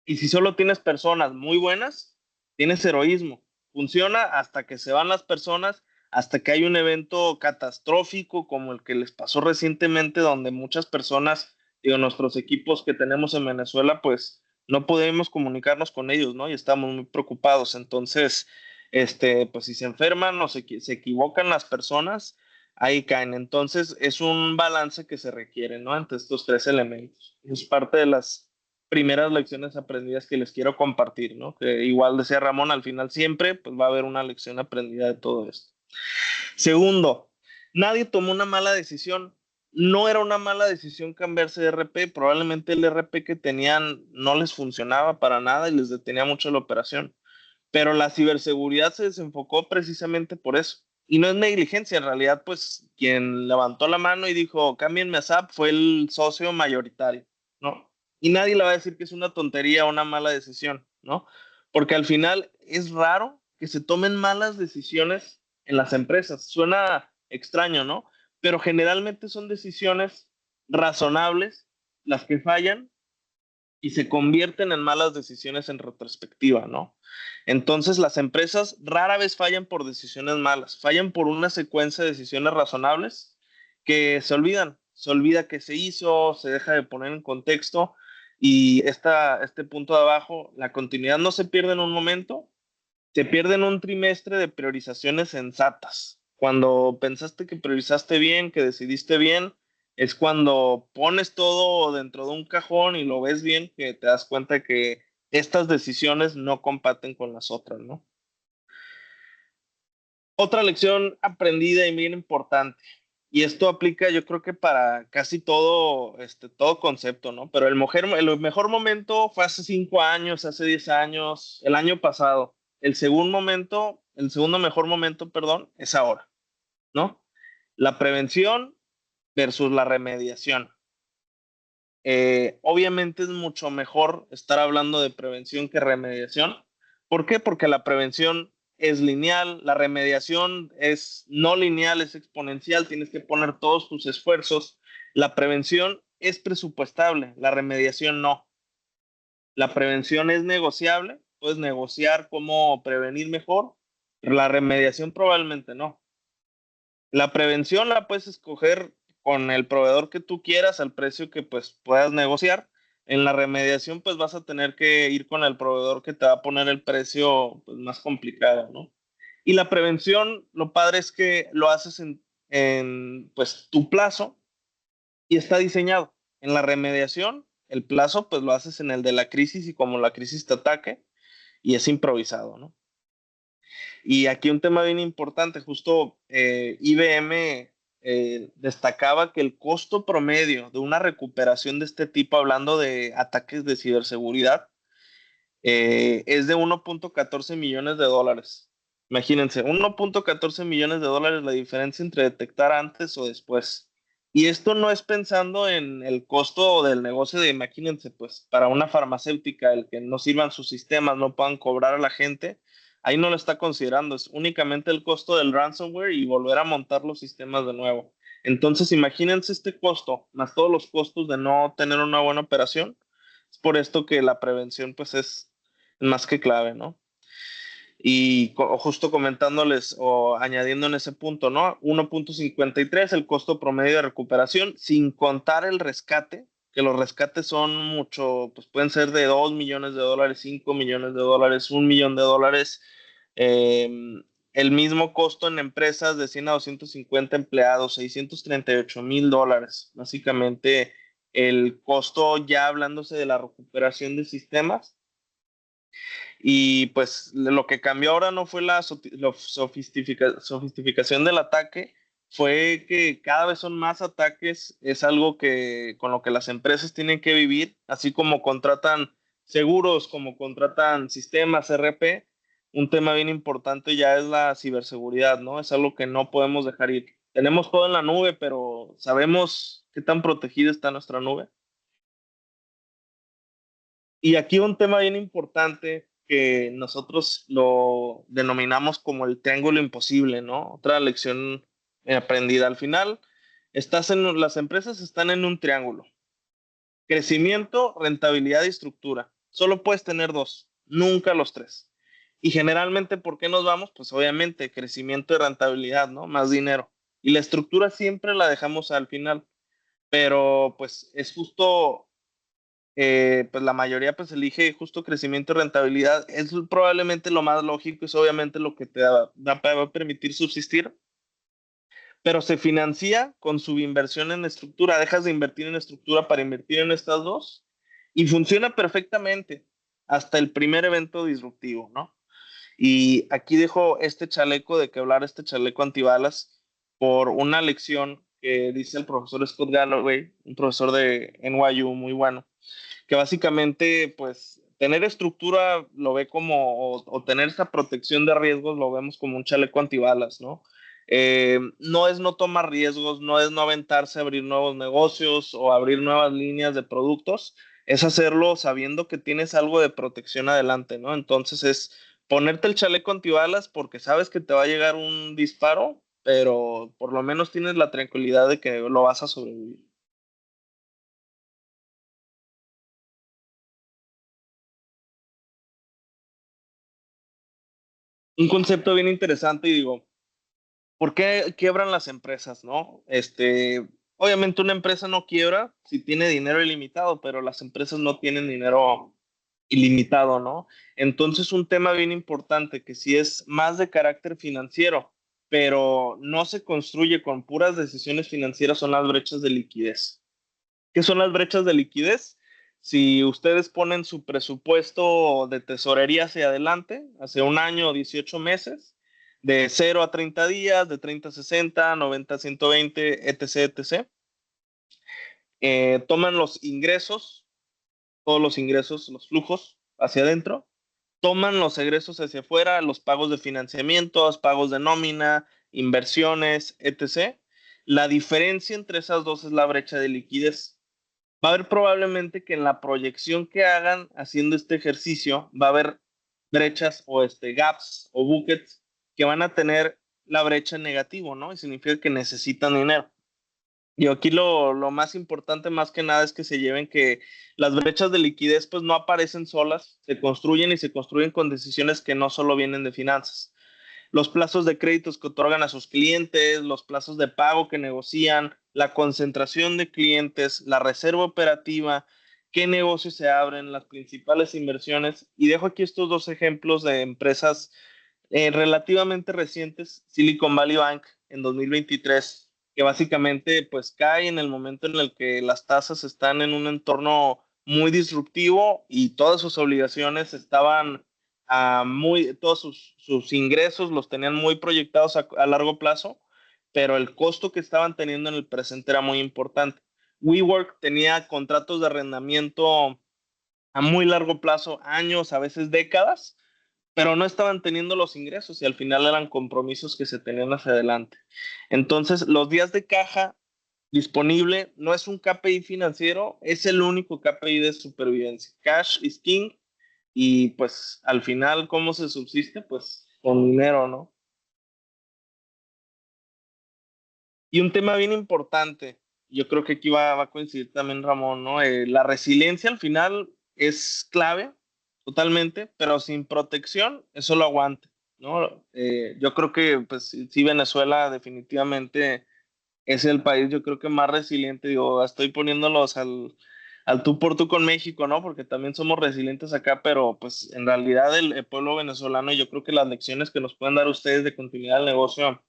Y si solo tienes personas muy buenas, tienes heroísmo. Funciona hasta que se van las personas, hasta que hay un evento catastrófico como el que les pasó recientemente, donde muchas personas, digo, nuestros equipos que tenemos en Venezuela, pues no podemos comunicarnos con ellos, ¿no? Y estamos muy preocupados. Entonces, pues si se enferman o se equivocan las personas, ahí caen. Entonces, es un balance que se requiere, ¿no? Entre estos tres elementos. Es parte de las primeras lecciones aprendidas que les quiero compartir, ¿no? Que igual decía Ramón, al final siempre pues va a haber una lección aprendida de todo esto. Segundo, nadie tomó una mala decisión. No era una mala decisión cambiarse de RP, probablemente el RP que tenían no les funcionaba para nada y les detenía mucho la operación, pero la ciberseguridad se desenfocó precisamente por eso. Y no es negligencia, en realidad pues quien levantó la mano y dijo, cámbienme a SAP fue el socio mayoritario, ¿no? Y nadie le va a decir que es una tontería o una mala decisión, ¿no? Porque al final es raro que se tomen malas decisiones en las empresas. Suena extraño, ¿no? Pero generalmente son decisiones razonables las que fallan y se convierten en malas decisiones en retrospectiva, ¿no? Entonces las empresas rara vez fallan por decisiones malas, fallan por una secuencia de decisiones razonables que se olvida que se hizo, se deja de poner en contexto y este punto de abajo, la continuidad no se pierde en un momento, se pierde en un trimestre de priorizaciones sensatas. Cuando pensaste que priorizaste bien, que decidiste bien, es cuando pones todo dentro de un cajón y lo ves bien, que te das cuenta que estas decisiones no compaten con las otras, ¿no? Otra lección aprendida y bien importante, y esto aplica yo creo que para casi todo concepto, ¿no? Pero el mejor momento fue hace 5 años, hace 10 años, el año pasado. El segundo mejor momento, perdón, es ahora, ¿no? La prevención versus la remediación. Obviamente es mucho mejor estar hablando de prevención que remediación. ¿Por qué? Porque la prevención es lineal, la remediación es no lineal, es exponencial, tienes que poner todos tus esfuerzos. La prevención es presupuestable, la remediación no. La prevención es negociable, puedes negociar cómo prevenir mejor, pero la remediación probablemente no. La prevención la puedes escoger con el proveedor que tú quieras al precio que pues puedas negociar. En la remediación pues vas a tener que ir con el proveedor que te va a poner el precio pues, más complicado, ¿no? Y la prevención, lo padre es que lo haces en pues tu plazo y está diseñado. En la remediación, el plazo pues lo haces en el de la crisis y como la crisis te ataque y es improvisado, ¿no? Y aquí un tema bien importante, justo IBM destacaba que el costo promedio de una recuperación de este tipo, hablando de ataques de ciberseguridad, es de 1.14 millones de dólares. Imagínense, 1.14 millones de dólares la diferencia entre detectar antes o después. Y esto no es pensando en el costo del negocio de, imagínense, pues para una farmacéutica, el que no sirvan sus sistemas, no puedan cobrar a la gente, ahí no lo está considerando, es únicamente el costo del ransomware y volver a montar los sistemas de nuevo. Entonces, imagínense este costo, más todos los costos de no tener una buena operación. Es por esto que la prevención, pues, es más que clave, ¿no? Y justo comentándoles o añadiendo en ese punto, ¿no? 1.53 el costo promedio de recuperación, sin contar el rescate, que los rescates son mucho, pues pueden ser de 2 millones de dólares, 5 millones de dólares, 1 millón de dólares. Eh, el mismo costo en empresas de 100 a 250 empleados, 638,000 dólares. Básicamente, el costo ya hablándose de la recuperación de sistemas y pues lo que cambió ahora no fue la sofisticación del ataque, fue que cada vez son más ataques, es algo que con lo que las empresas tienen que vivir, así como contratan seguros, como contratan sistemas RP, un tema bien importante ya es la ciberseguridad, ¿no? Es algo que no podemos dejar ir. Tenemos todo en la nube, pero ¿sabemos qué tan protegida está nuestra nube? Y aquí un tema bien importante que nosotros lo denominamos como el triángulo imposible, ¿no? Otra lección aprendida al final. Las empresas están en un triángulo. Crecimiento, rentabilidad y estructura. Solo puedes tener dos, nunca los tres. Y generalmente, ¿por qué nos vamos? Pues obviamente crecimiento y rentabilidad, ¿no? Más dinero. Y la estructura siempre la dejamos al final. Pero pues es justo pues la mayoría pues elige justo crecimiento y rentabilidad. Es probablemente lo más lógico, es obviamente lo que te va a permitir subsistir, pero se financia con su inversión en estructura. Dejas de invertir en estructura para invertir en estas dos y funciona perfectamente hasta el primer evento disruptivo, ¿no? Y aquí dejo este chaleco de que hablar, este chaleco antibalas, por una lección que dice el profesor Scott Galloway, un profesor de NYU muy bueno, que básicamente, pues, tener estructura lo ve como, o tener esa protección de riesgos lo vemos como un chaleco antibalas, ¿no? No es no tomar riesgos, no es no aventarse a abrir nuevos negocios o abrir nuevas líneas de productos, es hacerlo sabiendo que tienes algo de protección adelante, ¿no? Entonces es ponerte el chaleco antibalas porque sabes que te va a llegar un disparo, pero por lo menos tienes la tranquilidad de que lo vas a sobrevivir. Un concepto bien interesante y digo, ¿por qué quiebran las empresas, no? Obviamente una empresa no quiebra si tiene dinero ilimitado, pero las empresas no tienen dinero ilimitado, ¿no? Entonces un tema bien importante que sí es más de carácter financiero, pero no se construye con puras decisiones financieras, son las brechas de liquidez. ¿Qué son las brechas de liquidez? Si ustedes ponen su presupuesto de tesorería hacia adelante, hacia un año o 18 meses, de 0 a 30 días, de 30 a 60, 90 a 120, etc., etc., toman los ingresos, todos los ingresos, los flujos hacia adentro, toman los egresos hacia afuera, los pagos de financiamiento, los pagos de nómina, inversiones, etc. La diferencia entre esas dos es la brecha de liquidez. Va a haber probablemente que en la proyección que hagan haciendo este ejercicio, va a haber brechas o gaps o buckets que van a tener la brecha en negativo, ¿no? Y significa que necesitan dinero. Y aquí lo más importante más que nada es que se lleven que las brechas de liquidez pues no aparecen solas, se construyen y se construyen con decisiones que no solo vienen de finanzas. Los plazos de créditos que otorgan a sus clientes, los plazos de pago que negocian, la concentración de clientes, la reserva operativa, qué negocios se abren, las principales inversiones. Y dejo aquí estos dos ejemplos de empresas relativamente recientes, Silicon Valley Bank en 2023, que básicamente pues cae en el momento en el que las tasas están en un entorno muy disruptivo y todas sus obligaciones estaban todos sus ingresos los tenían muy proyectados a largo plazo, pero el costo que estaban teniendo en el presente era muy importante. WeWork tenía contratos de arrendamiento a muy largo plazo, años, a veces décadas, pero no estaban teniendo los ingresos y al final eran compromisos que se tenían hacia adelante. Entonces, los días de caja disponible no es un KPI financiero, es el único KPI de supervivencia. Cash is king y pues al final, ¿cómo se subsiste? Pues con dinero, ¿no? Y un tema bien importante, yo creo que aquí va a coincidir también Ramón, ¿no? La resiliencia al final es clave, totalmente, pero sin protección es solo aguante, ¿no? Yo creo que, pues, sí, Venezuela definitivamente es el país, yo creo que más resiliente, digo, estoy poniéndolos al tú por tú con México, ¿no? Porque también somos resilientes acá, pero pues en realidad el pueblo venezolano, yo creo que las lecciones que nos pueden dar ustedes de continuidad del negocio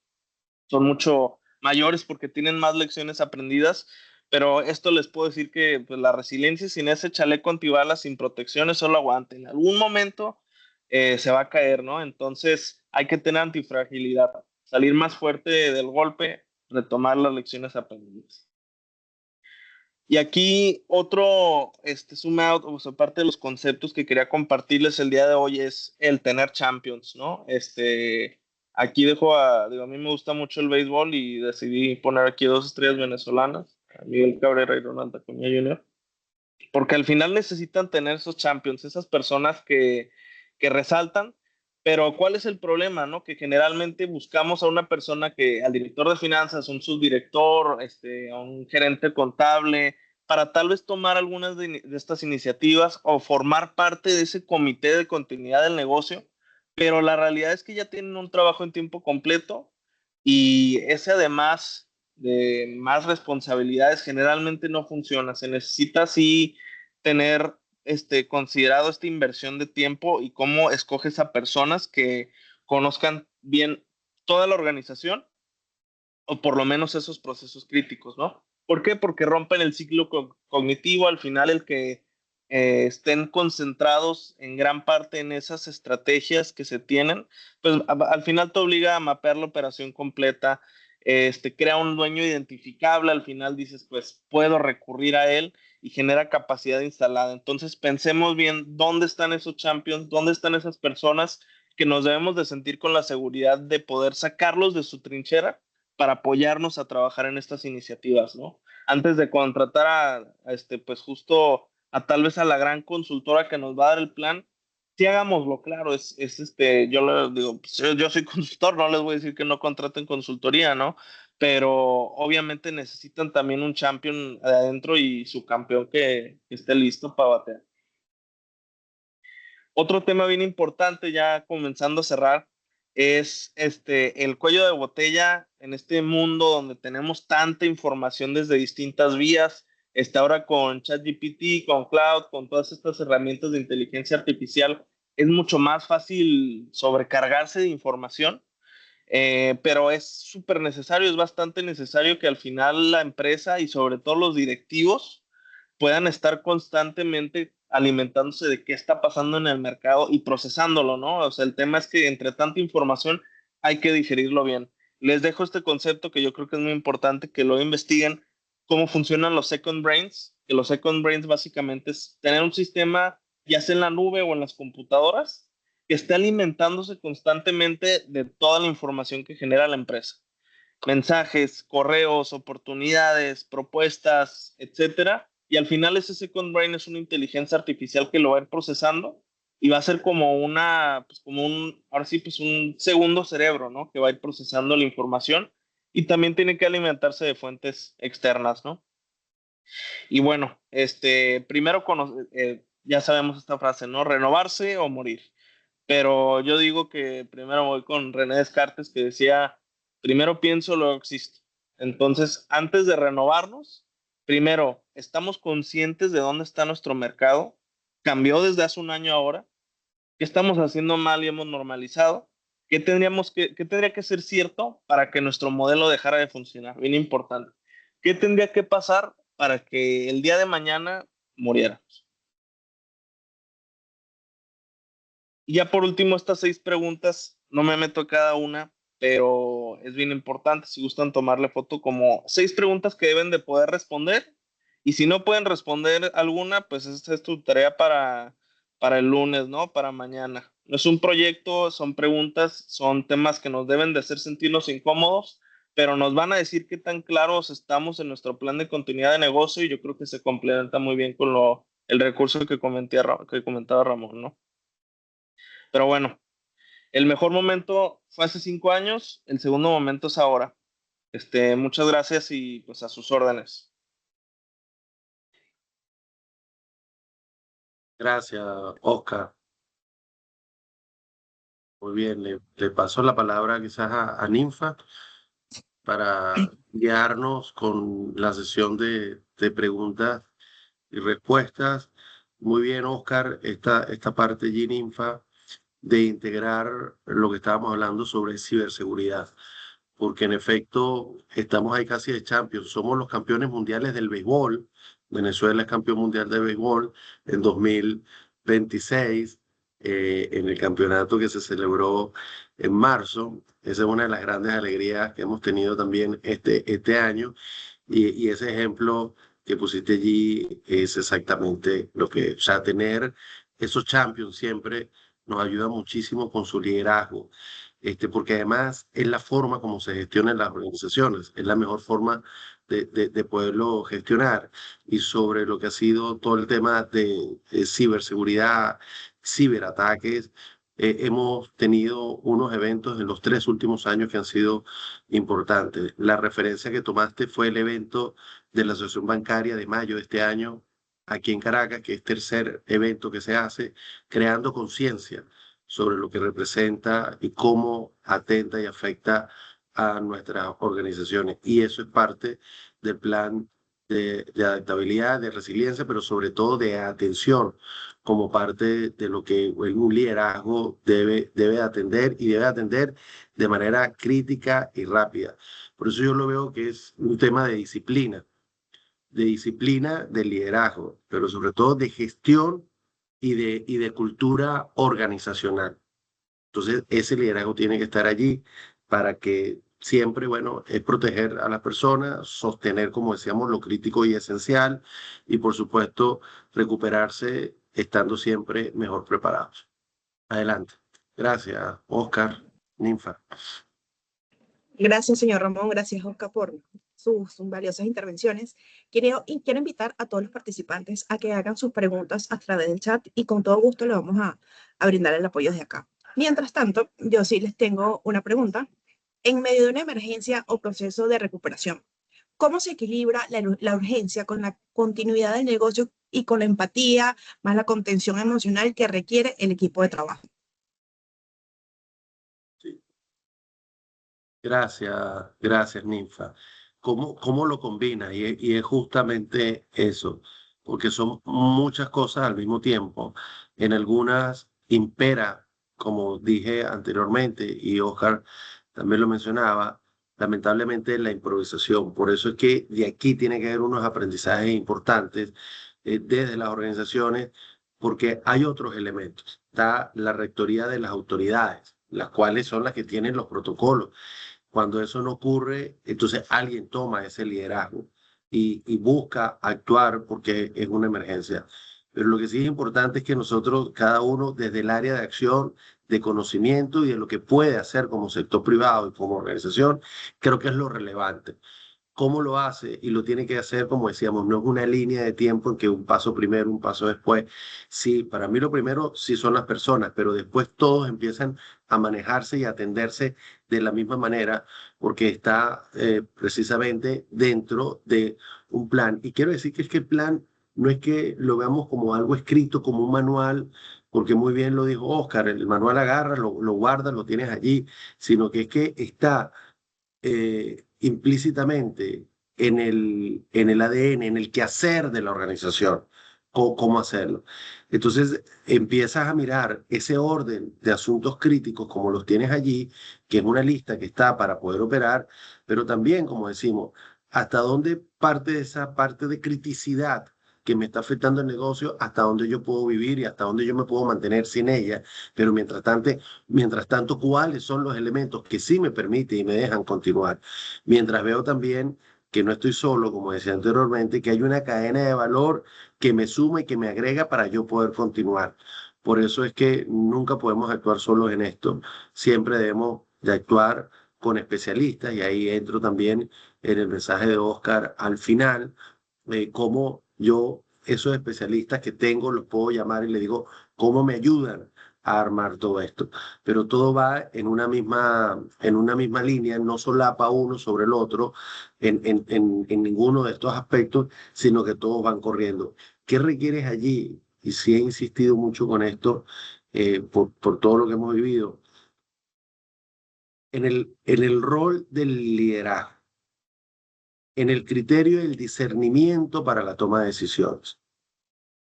son mucho mayores porque tienen más lecciones aprendidas, pero esto les puedo decir que pues, la resiliencia sin ese chaleco antibalas, sin protección, es solo aguante. En algún momento se va a caer, ¿no? Entonces hay que tener antifragilidad, salir más fuerte del golpe, retomar las lecciones aprendidas. Y aquí otro zoom out, o sea, parte de los conceptos que quería compartirles el día de hoy es el tener champions, ¿no? Aquí digo, a mí me gusta mucho el béisbol y decidí poner aquí dos estrellas venezolanas, a Miguel Cabrera y Ronald Acuña Jr., porque al final necesitan tener esos champions, esas personas que resaltan, pero ¿cuál es el problema, no? Que generalmente buscamos a una persona al director de finanzas, un subdirector, a un gerente contable, para tal vez tomar algunas de estas iniciativas o formar parte de ese comité de continuidad del negocio, pero la realidad es que ya tienen un trabajo en tiempo completo y ese además de más responsabilidades generalmente no funciona. Se necesita sí tener considerado esta inversión de tiempo y cómo escoges a personas que conozcan bien toda la organización o por lo menos esos procesos críticos, ¿no? ¿Por qué? Porque rompen el ciclo cognitivo, al final el que estén concentrados en gran parte en esas estrategias que se tienen, pues al final te obliga a mapear la operación completa, crea un dueño identificable, al final dices, pues puedo recurrir a él y genera capacidad instalada. Entonces pensemos bien dónde están esos champions, dónde están esas personas que nos debemos de sentir con la seguridad de poder sacarlos de su trinchera para apoyarnos a trabajar en estas iniciativas, ¿no? Antes de contratar pues justo a tal vez a la gran consultora que nos va a dar el plan, sí hagámoslo, claro, yo les digo, pues, yo soy consultor, no les voy a decir que no contraten consultoría, ¿no? Pero obviamente necesitan también un champion de adentro y su campeón que esté listo para batear. Otro tema bien importante, ya comenzando a cerrar, es el cuello de botella en este mundo donde tenemos tanta información desde distintas vías. Ahora con ChatGPT, con Cloud, con todas estas herramientas de inteligencia artificial, es mucho más fácil sobrecargarse de información, pero es súper necesario, es bastante necesario que al final la empresa y sobre todo los directivos puedan estar constantemente alimentándose de qué está pasando en el mercado y procesándolo, ¿no? O sea, el tema es que entre tanta información hay que digerirlo bien. Les dejo este concepto que yo creo que es muy importante que lo investiguen, cómo funcionan los second brains, que los second brains básicamente es tener un sistema, ya sea en la nube o en las computadoras, que esté alimentándose constantemente de toda la información que genera la empresa. Mensajes, correos, oportunidades, propuestas, etcétera. Y al final ese second brain es una inteligencia artificial que lo va a ir procesando y va a ser como ahora sí, pues un segundo cerebro, ¿no? Que va a ir procesando la información y también tiene que alimentarse de fuentes externas, ¿no? Y bueno, primero ya sabemos esta frase, ¿no? Renovarse o morir. Pero yo digo que primero voy con René Descartes que decía, primero pienso, luego existo. Entonces, antes de renovarnos, primero, ¿estamos conscientes de dónde está nuestro mercado? ¿Cambió desde hace un año ahora? ¿Qué estamos haciendo mal y hemos normalizado? ¿Qué tendría que ser cierto para que nuestro modelo dejara de funcionar? Bien importante. ¿Qué tendría que pasar para que el día de mañana muriéramos? Y ya por último, estas 6 preguntas, no me meto a cada una, pero es bien importante, si gustan tomarle foto, como 6 preguntas que deben de poder responder. Y si no pueden responder alguna, pues esta es tu tarea para el lunes, ¿no? Para mañana. No es un proyecto, son preguntas, son temas que nos deben de hacer sentirnos incómodos, pero nos van a decir qué tan claros estamos en nuestro plan de continuidad de negocio y yo creo que se complementa muy bien con el recurso que comentaba Ramón, ¿no? Pero bueno, el mejor momento fue hace 5 años, el segundo momento es ahora. Muchas gracias y pues a sus órdenes. Gracias, Oscar. Muy bien, le paso la palabra quizás a Ninfa para guiarnos con la sesión de preguntas y respuestas. Muy bien, Oscar, esta parte allí, Ninfa, de integrar lo que estábamos hablando sobre ciberseguridad, porque en efecto estamos ahí casi de Champions, somos los campeones mundiales del béisbol. Venezuela es campeón mundial de béisbol en 2026, en el campeonato que se celebró en marzo. Esa es una de las grandes alegrías que hemos tenido también este año, y ese ejemplo que pusiste allí es exactamente lo que, o sea, tener esos champions siempre nos ayuda muchísimo con su liderazgo, porque además es la forma como se gestionan las organizaciones, es la mejor forma de poderlo gestionar. Y sobre lo que ha sido todo el tema de ciberseguridad, ciberataques, hemos tenido unos eventos en los 3 últimos años que han sido importantes. La referencia que tomaste fue el evento de la Asociación Bancaria de mayo de este año aquí en Caracas, que es tercer evento que se hace, creando conciencia sobre lo que representa y cómo atenta y afecta a nuestras organizaciones. Y eso es parte del plan de adaptabilidad, de resiliencia, pero sobre todo de atención, como parte de lo que un liderazgo debe atender, y debe atender de manera crítica y rápida. Por eso yo lo veo que es un tema de disciplina, de liderazgo, pero sobre todo de gestión y de cultura organizacional. Entonces, ese liderazgo tiene que estar allí para que siempre, bueno, es proteger a las personas, sostener, como decíamos, lo crítico y esencial, y por supuesto, recuperarse estando siempre mejor preparados. Adelante. Gracias, Oscar, Ninfa. Gracias, señor Ramón. Gracias, Oscar, por sus valiosas intervenciones. Quiero invitar a todos los participantes a que hagan sus preguntas a través del chat y con todo gusto le vamos a brindar el apoyo de acá. Mientras tanto, yo sí les tengo una pregunta. En medio de una emergencia o proceso de recuperación, ¿cómo se equilibra la urgencia con la continuidad del negocio y con la empatía, más la contención emocional que requiere el equipo de trabajo? Sí. Gracias, Ninfa. ¿Cómo lo combina? Y es justamente eso, porque son muchas cosas al mismo tiempo. En algunas impera, como dije anteriormente, y Oscar también lo mencionaba, lamentablemente la improvisación. Por eso es que de aquí tiene que haber unos aprendizajes importantes desde las organizaciones, porque hay otros elementos. Está la rectoría de las autoridades, las cuales son las que tienen los protocolos. Cuando eso no ocurre, entonces alguien toma ese liderazgo y busca actuar porque es una emergencia. Pero lo que sí es importante es que nosotros, cada uno desde el área de acción, de conocimiento y de lo que puede hacer como sector privado y como organización, creo que es lo relevante. cómo lo hace y lo tiene que hacer, como decíamos, no es una línea de tiempo en que un paso primero, un paso después. Sí, para mí lo primero sí son las personas, pero después todos empiezan a manejarse y a atenderse de la misma manera porque está precisamente dentro de un plan. Y quiero decir que es que el plan no es que lo veamos como algo escrito, como un manual, porque muy bien lo dijo Oscar, el manual agarra, lo guardas, lo tienes allí, sino que es que está implícitamente en el ADN, en el quehacer de la organización, cómo hacerlo. Entonces empiezas a mirar ese orden de asuntos críticos como los tienes allí, que es una lista que está para poder operar, pero también, como decimos, hasta dónde parte de esa parte de criticidad que me está afectando el negocio, hasta dónde yo puedo vivir y hasta dónde yo me puedo mantener sin ella, pero mientras tanto, ¿cuáles son los elementos que sí me permiten y me dejan continuar? Mientras veo también que no estoy solo, como decía anteriormente, que hay una cadena de valor que me suma y que me agrega para yo poder continuar. Por eso es que nunca podemos actuar solos en esto. Siempre debemos de actuar con especialistas y ahí entro también en el mensaje de Oscar al final, cómo yo, esos especialistas que tengo, los puedo llamar y le digo cómo me ayudan a armar todo esto. Pero todo va en una misma línea, no solapa uno sobre el otro en ninguno de estos aspectos, sino que todos van corriendo. ¿Qué requieres allí? Y sí he insistido mucho con esto por todo lo que hemos vivido, en el rol del liderazgo, en el criterio y el discernimiento para la toma de decisiones,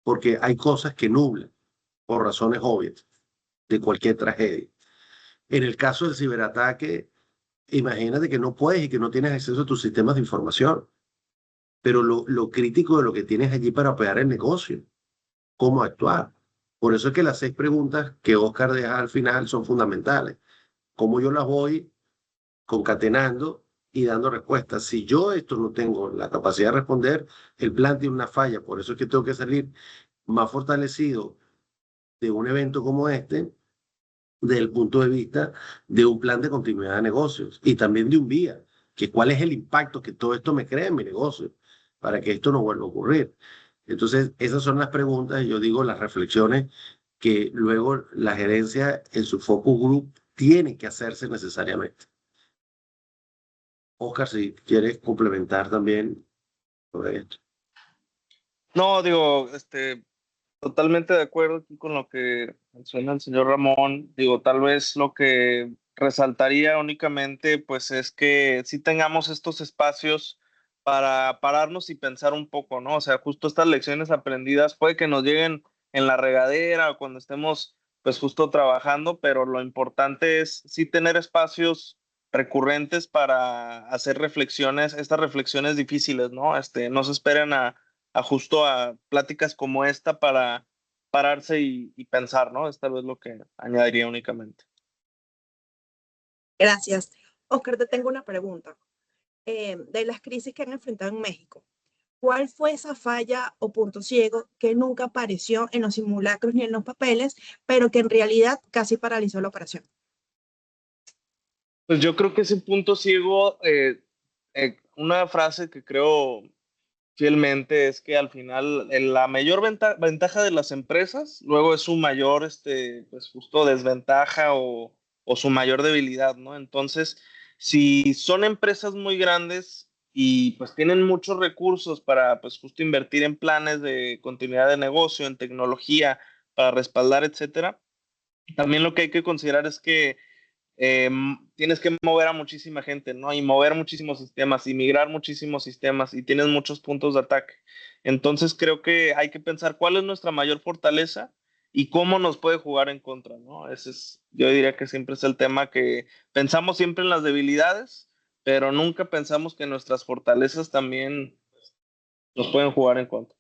porque hay cosas que nublan por razones obvias de cualquier tragedia. En el caso del ciberataque, imagínate que no puedes y que no tienes acceso a tus sistemas de información, pero lo crítico de lo que tienes allí para operar el negocio, cómo actuar. Por eso es que las 6 preguntas que Oscar deja al final son fundamentales. Cómo yo las voy concatenando y dando respuestas. Si yo esto no tengo la capacidad de responder, el plan tiene una falla. Por eso es que tengo que salir más fortalecido de un evento como este, desde el punto de vista de un plan de continuidad de negocios y también de un vía, que cuál es el impacto que todo esto me crea en mi negocio para que esto no vuelva a ocurrir. Entonces, esas son las preguntas y yo digo las reflexiones que luego la gerencia en su focus group tiene que hacerse necesariamente. Oscar, si quieres complementar también sobre esto. No, digo, totalmente de acuerdo aquí con lo que menciona el señor Ramón. Digo, tal vez lo que resaltaría únicamente, pues es que sí tengamos estos espacios para pararnos y pensar un poco, ¿no? O sea, justo estas lecciones aprendidas puede que nos lleguen en la regadera o cuando estemos, pues justo trabajando, pero lo importante es sí tener espacios recurrentes para hacer reflexiones, estas reflexiones difíciles, ¿no? No se esperen a justo a pláticas como esta para pararse y pensar, ¿no? Es tal vez lo que añadiría únicamente. Gracias. Oscar, te tengo una pregunta. De las crisis que han enfrentado en México, ¿cuál fue esa falla o punto ciego que nunca apareció en los simulacros ni en los papeles, pero que en realidad casi paralizó la operación? Pues yo creo que ese punto ciego, una frase que creo fielmente es que al final la mayor ventaja de las empresas luego es su mayor, pues justo desventaja o su mayor debilidad, ¿no? Entonces, si son empresas muy grandes y pues tienen muchos recursos para pues justo invertir en planes de continuidad de negocio, en tecnología, para respaldar, etcétera, también lo que hay que considerar es que tienes que mover a muchísima gente, ¿no? Y mover muchísimos sistemas y migrar muchísimos sistemas y tienes muchos puntos de ataque. Entonces creo que hay que pensar cuál es nuestra mayor fortaleza y cómo nos puede jugar en contra, ¿no? Ese es, yo diría que siempre es el tema que pensamos siempre en las debilidades, pero nunca pensamos que nuestras fortalezas también nos pueden jugar en contra.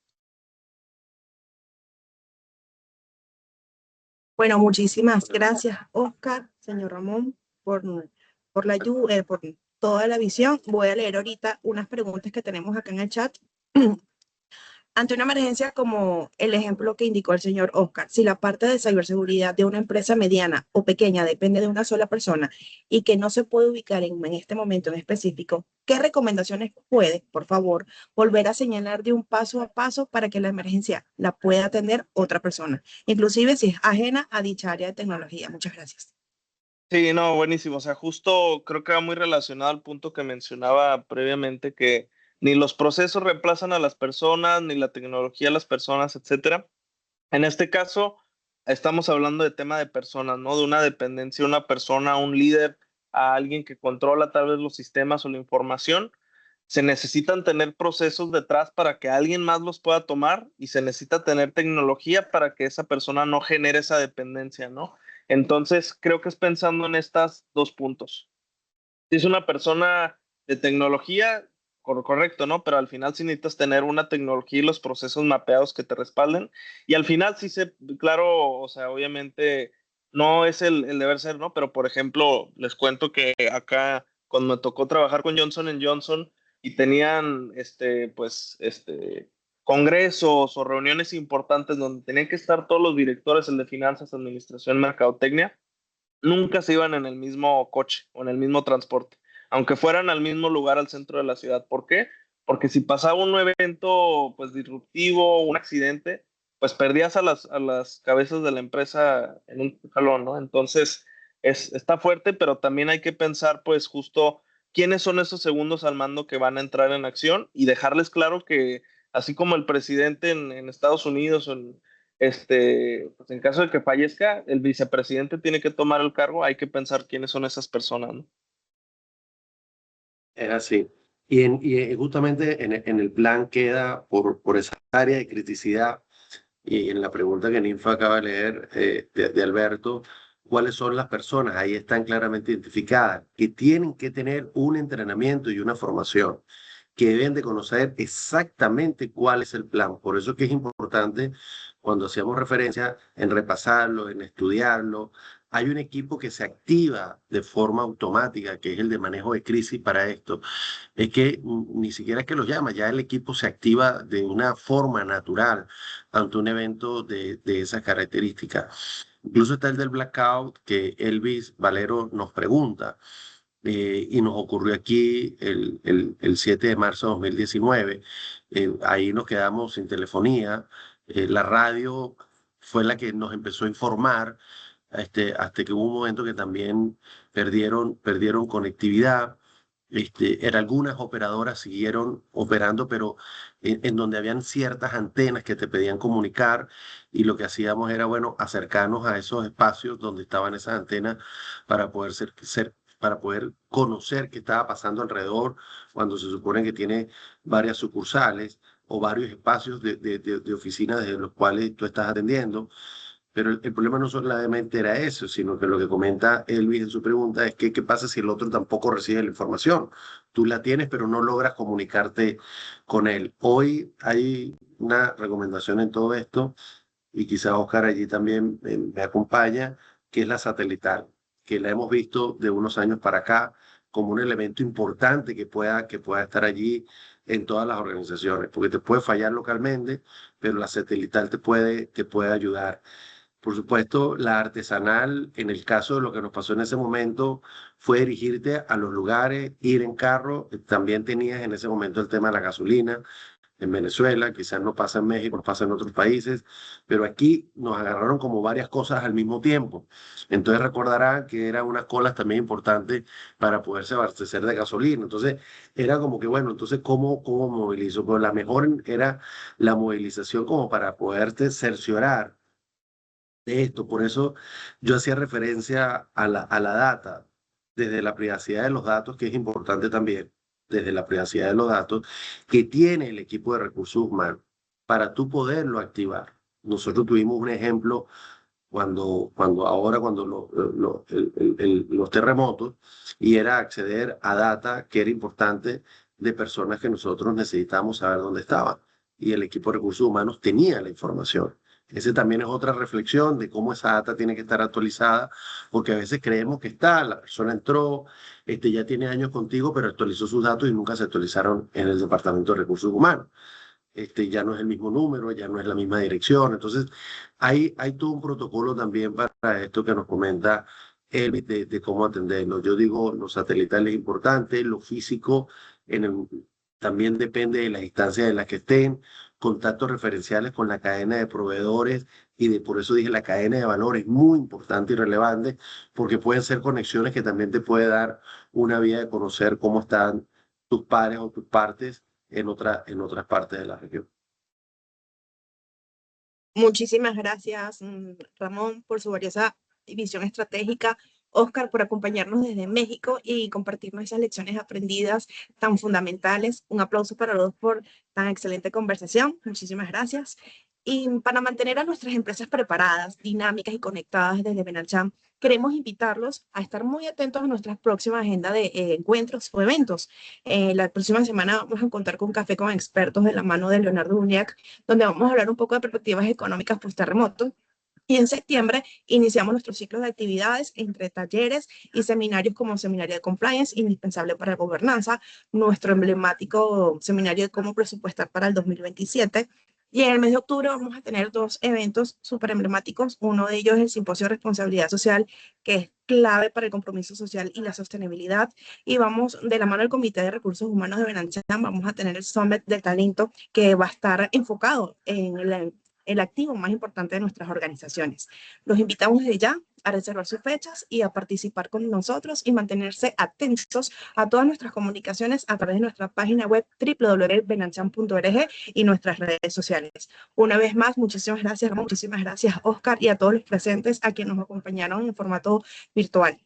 Bueno, muchísimas gracias, Oscar, señor Ramón, por la ayuda, por toda la visión. Voy a leer ahorita unas preguntas que tenemos acá en el chat. Ante una emergencia como el ejemplo que indicó el señor Oscar, si la parte de ciberseguridad de una empresa mediana o pequeña depende de una sola persona y que no se puede ubicar en este momento en específico, ¿Qué recomendaciones puede, por favor, volver a señalar de un paso a paso para que la emergencia la pueda atender otra persona, inclusive si es ajena a dicha área de tecnología? Muchas gracias. Sí, no, buenísimo. O sea, justo creo que va muy relacionado al punto que mencionaba previamente, que ni los procesos reemplazan a las personas, ni la tecnología a las personas, etcétera. En este caso, estamos hablando de tema de personas, ¿no? De una dependencia, una persona, un líder, a alguien que controla tal vez los sistemas o la información. Se necesitan tener procesos detrás para que alguien más los pueda tomar y se necesita tener tecnología para que esa persona no genere esa dependencia, ¿no? Entonces, creo que es pensando en estos dos puntos. Si es una persona de tecnología, correcto, ¿no? Pero al final sí necesitas tener una tecnología y los procesos mapeados que te respalden. Y al final sí sé, claro, o sea, obviamente no es el deber ser, ¿no? Pero por ejemplo, les cuento que acá, cuando me tocó trabajar con Johnson Johnson y tenían, congresos o reuniones importantes donde tenían que estar todos los directores, el de finanzas, administración, mercadotecnia, nunca se iban en el mismo coche o en el mismo transporte, aunque fueran al mismo lugar al centro de la ciudad. ¿Por qué? Porque si pasaba un evento pues disruptivo, un accidente, pues perdías a las cabezas de la empresa en un jalón, ¿no? Entonces, está fuerte, pero también hay que pensar pues justo quiénes son esos segundos al mando que van a entrar en acción y dejarles claro que así como el presidente en Estados Unidos o pues en caso de que fallezca, el vicepresidente tiene que tomar el cargo, hay que pensar quiénes son esas personas, ¿no? Es así. Justamente en el plan queda por esa área de criticidad y en la pregunta que Ninfa acaba de leer de Alberto, ¿cuáles son las personas? Ahí están claramente identificadas, que tienen que tener un entrenamiento y una formación, que deben de conocer exactamente cuál es el plan. Por eso es que es importante cuando hacíamos referencia en repasarlo, en estudiarlo. Hay un equipo que se activa de forma automática, que es el de manejo de crisis para esto. Es que ni siquiera es que los llama, ya el equipo se activa de una forma natural ante un evento de esas características. Incluso está el del blackout que Elvis Valero nos pregunta y nos ocurrió aquí el 7 de marzo de 2019. Ahí nos quedamos sin telefonía. La radio fue la que nos empezó a informar hasta que hubo un momento que también perdieron conectividad. Algunas operadoras siguieron operando, pero en donde habían ciertas antenas que te pedían comunicar y lo que hacíamos era, bueno, acercarnos a esos espacios donde estaban esas antenas para poder para poder conocer qué estaba pasando alrededor cuando se supone que tiene varias sucursales o varios espacios de oficinas desde los cuales tú estás atendiendo. Pero el problema no solamente era eso, sino que lo que comenta Elvis en su pregunta es que qué pasa si el otro tampoco recibe la información. Tú la tienes, pero no logras comunicarte con él. Hoy hay una recomendación en todo esto, y quizá Oscar allí también me acompaña, que es la satelital, que la hemos visto de unos años para acá como un elemento importante que pueda estar allí en todas las organizaciones, porque te puede fallar localmente, pero la satelital te puede ayudar. Por supuesto, la artesanal, en el caso de lo que nos pasó en ese momento, fue dirigirte a los lugares, ir en carro. También tenías en ese momento el tema de la gasolina en Venezuela, quizás no pasa en México, no pasa en otros países, pero aquí nos agarraron como varias cosas al mismo tiempo. Entonces recordarán que eran unas colas también importantes para poderse abastecer de gasolina. Entonces era como que, bueno, entonces ¿cómo movilizo? Pues la mejor era la movilización como para poderte cerciorar de esto. Por eso yo hacía referencia a la data, desde la privacidad de los datos, que es importante también, desde la privacidad de los datos que tiene el equipo de recursos humanos para tú poderlo activar. Nosotros tuvimos un ejemplo cuando los terremotos, y era acceder a data que era importante de personas que nosotros necesitábamos saber dónde estaban. Y el equipo de recursos humanos tenía la información. Ese también es otra reflexión de cómo esa data tiene que estar actualizada, porque a veces creemos que está, la persona entró, ya tiene años contigo, pero actualizó sus datos y nunca se actualizaron en el Departamento de Recursos Humanos. Ya no es el mismo número, ya no es la misma dirección. Entonces, hay todo un protocolo también para esto que nos comenta Elvis de cómo atenderlo. Yo digo, lo satelital es importante, lo físico también depende de la distancia de la que estén, contactos referenciales con la cadena de proveedores por eso dije la cadena de valor es muy importante y relevante porque pueden ser conexiones que también te puede dar una vía de conocer cómo están tus pares o tus partes en otras partes de la región. Muchísimas gracias, Ramón, por su valiosa visión estratégica. Oscar, por acompañarnos desde México y compartirnos esas lecciones aprendidas tan fundamentales. Un aplauso para los dos por tan excelente conversación. Muchísimas gracias. Y para mantener a nuestras empresas preparadas, dinámicas y conectadas desde Benalchan, queremos invitarlos a estar muy atentos a nuestra próxima agenda de encuentros o eventos. La próxima semana vamos a contar con un café con expertos de la mano de Leonardo Uñac, donde vamos a hablar un poco de perspectivas económicas post-terremoto. Y en septiembre iniciamos nuestro ciclo de actividades entre talleres y seminarios como Seminario de Compliance, indispensable para la gobernanza, nuestro emblemático seminario de cómo presupuestar para el 2027. Y en el mes de octubre vamos a tener dos eventos súper emblemáticos. Uno de ellos es el Simposio de Responsabilidad Social, que es clave para el compromiso social y la sostenibilidad. Y vamos de la mano del Comité de Recursos Humanos de Benalchan, vamos a tener el Summit del Talento, que va a estar enfocado en el activo más importante de nuestras organizaciones. Los invitamos desde ya a reservar sus fechas y a participar con nosotros y mantenerse atentos a todas nuestras comunicaciones a través de nuestra página web www.benalchan.org y nuestras redes sociales. Una vez más, muchísimas gracias, muchísimas gracias, Oscar, y a todos los presentes a quienes nos acompañaron en formato virtual.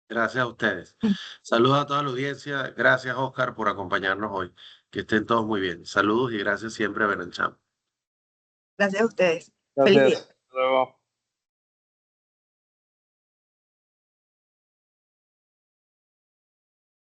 Gracias a ustedes. Saludos a toda la audiencia. Gracias, Oscar, por acompañarnos hoy. Que estén todos muy bien. Saludos y gracias siempre a Benalchan. Gracias a ustedes. Gracias. Feliz día. Hasta luego.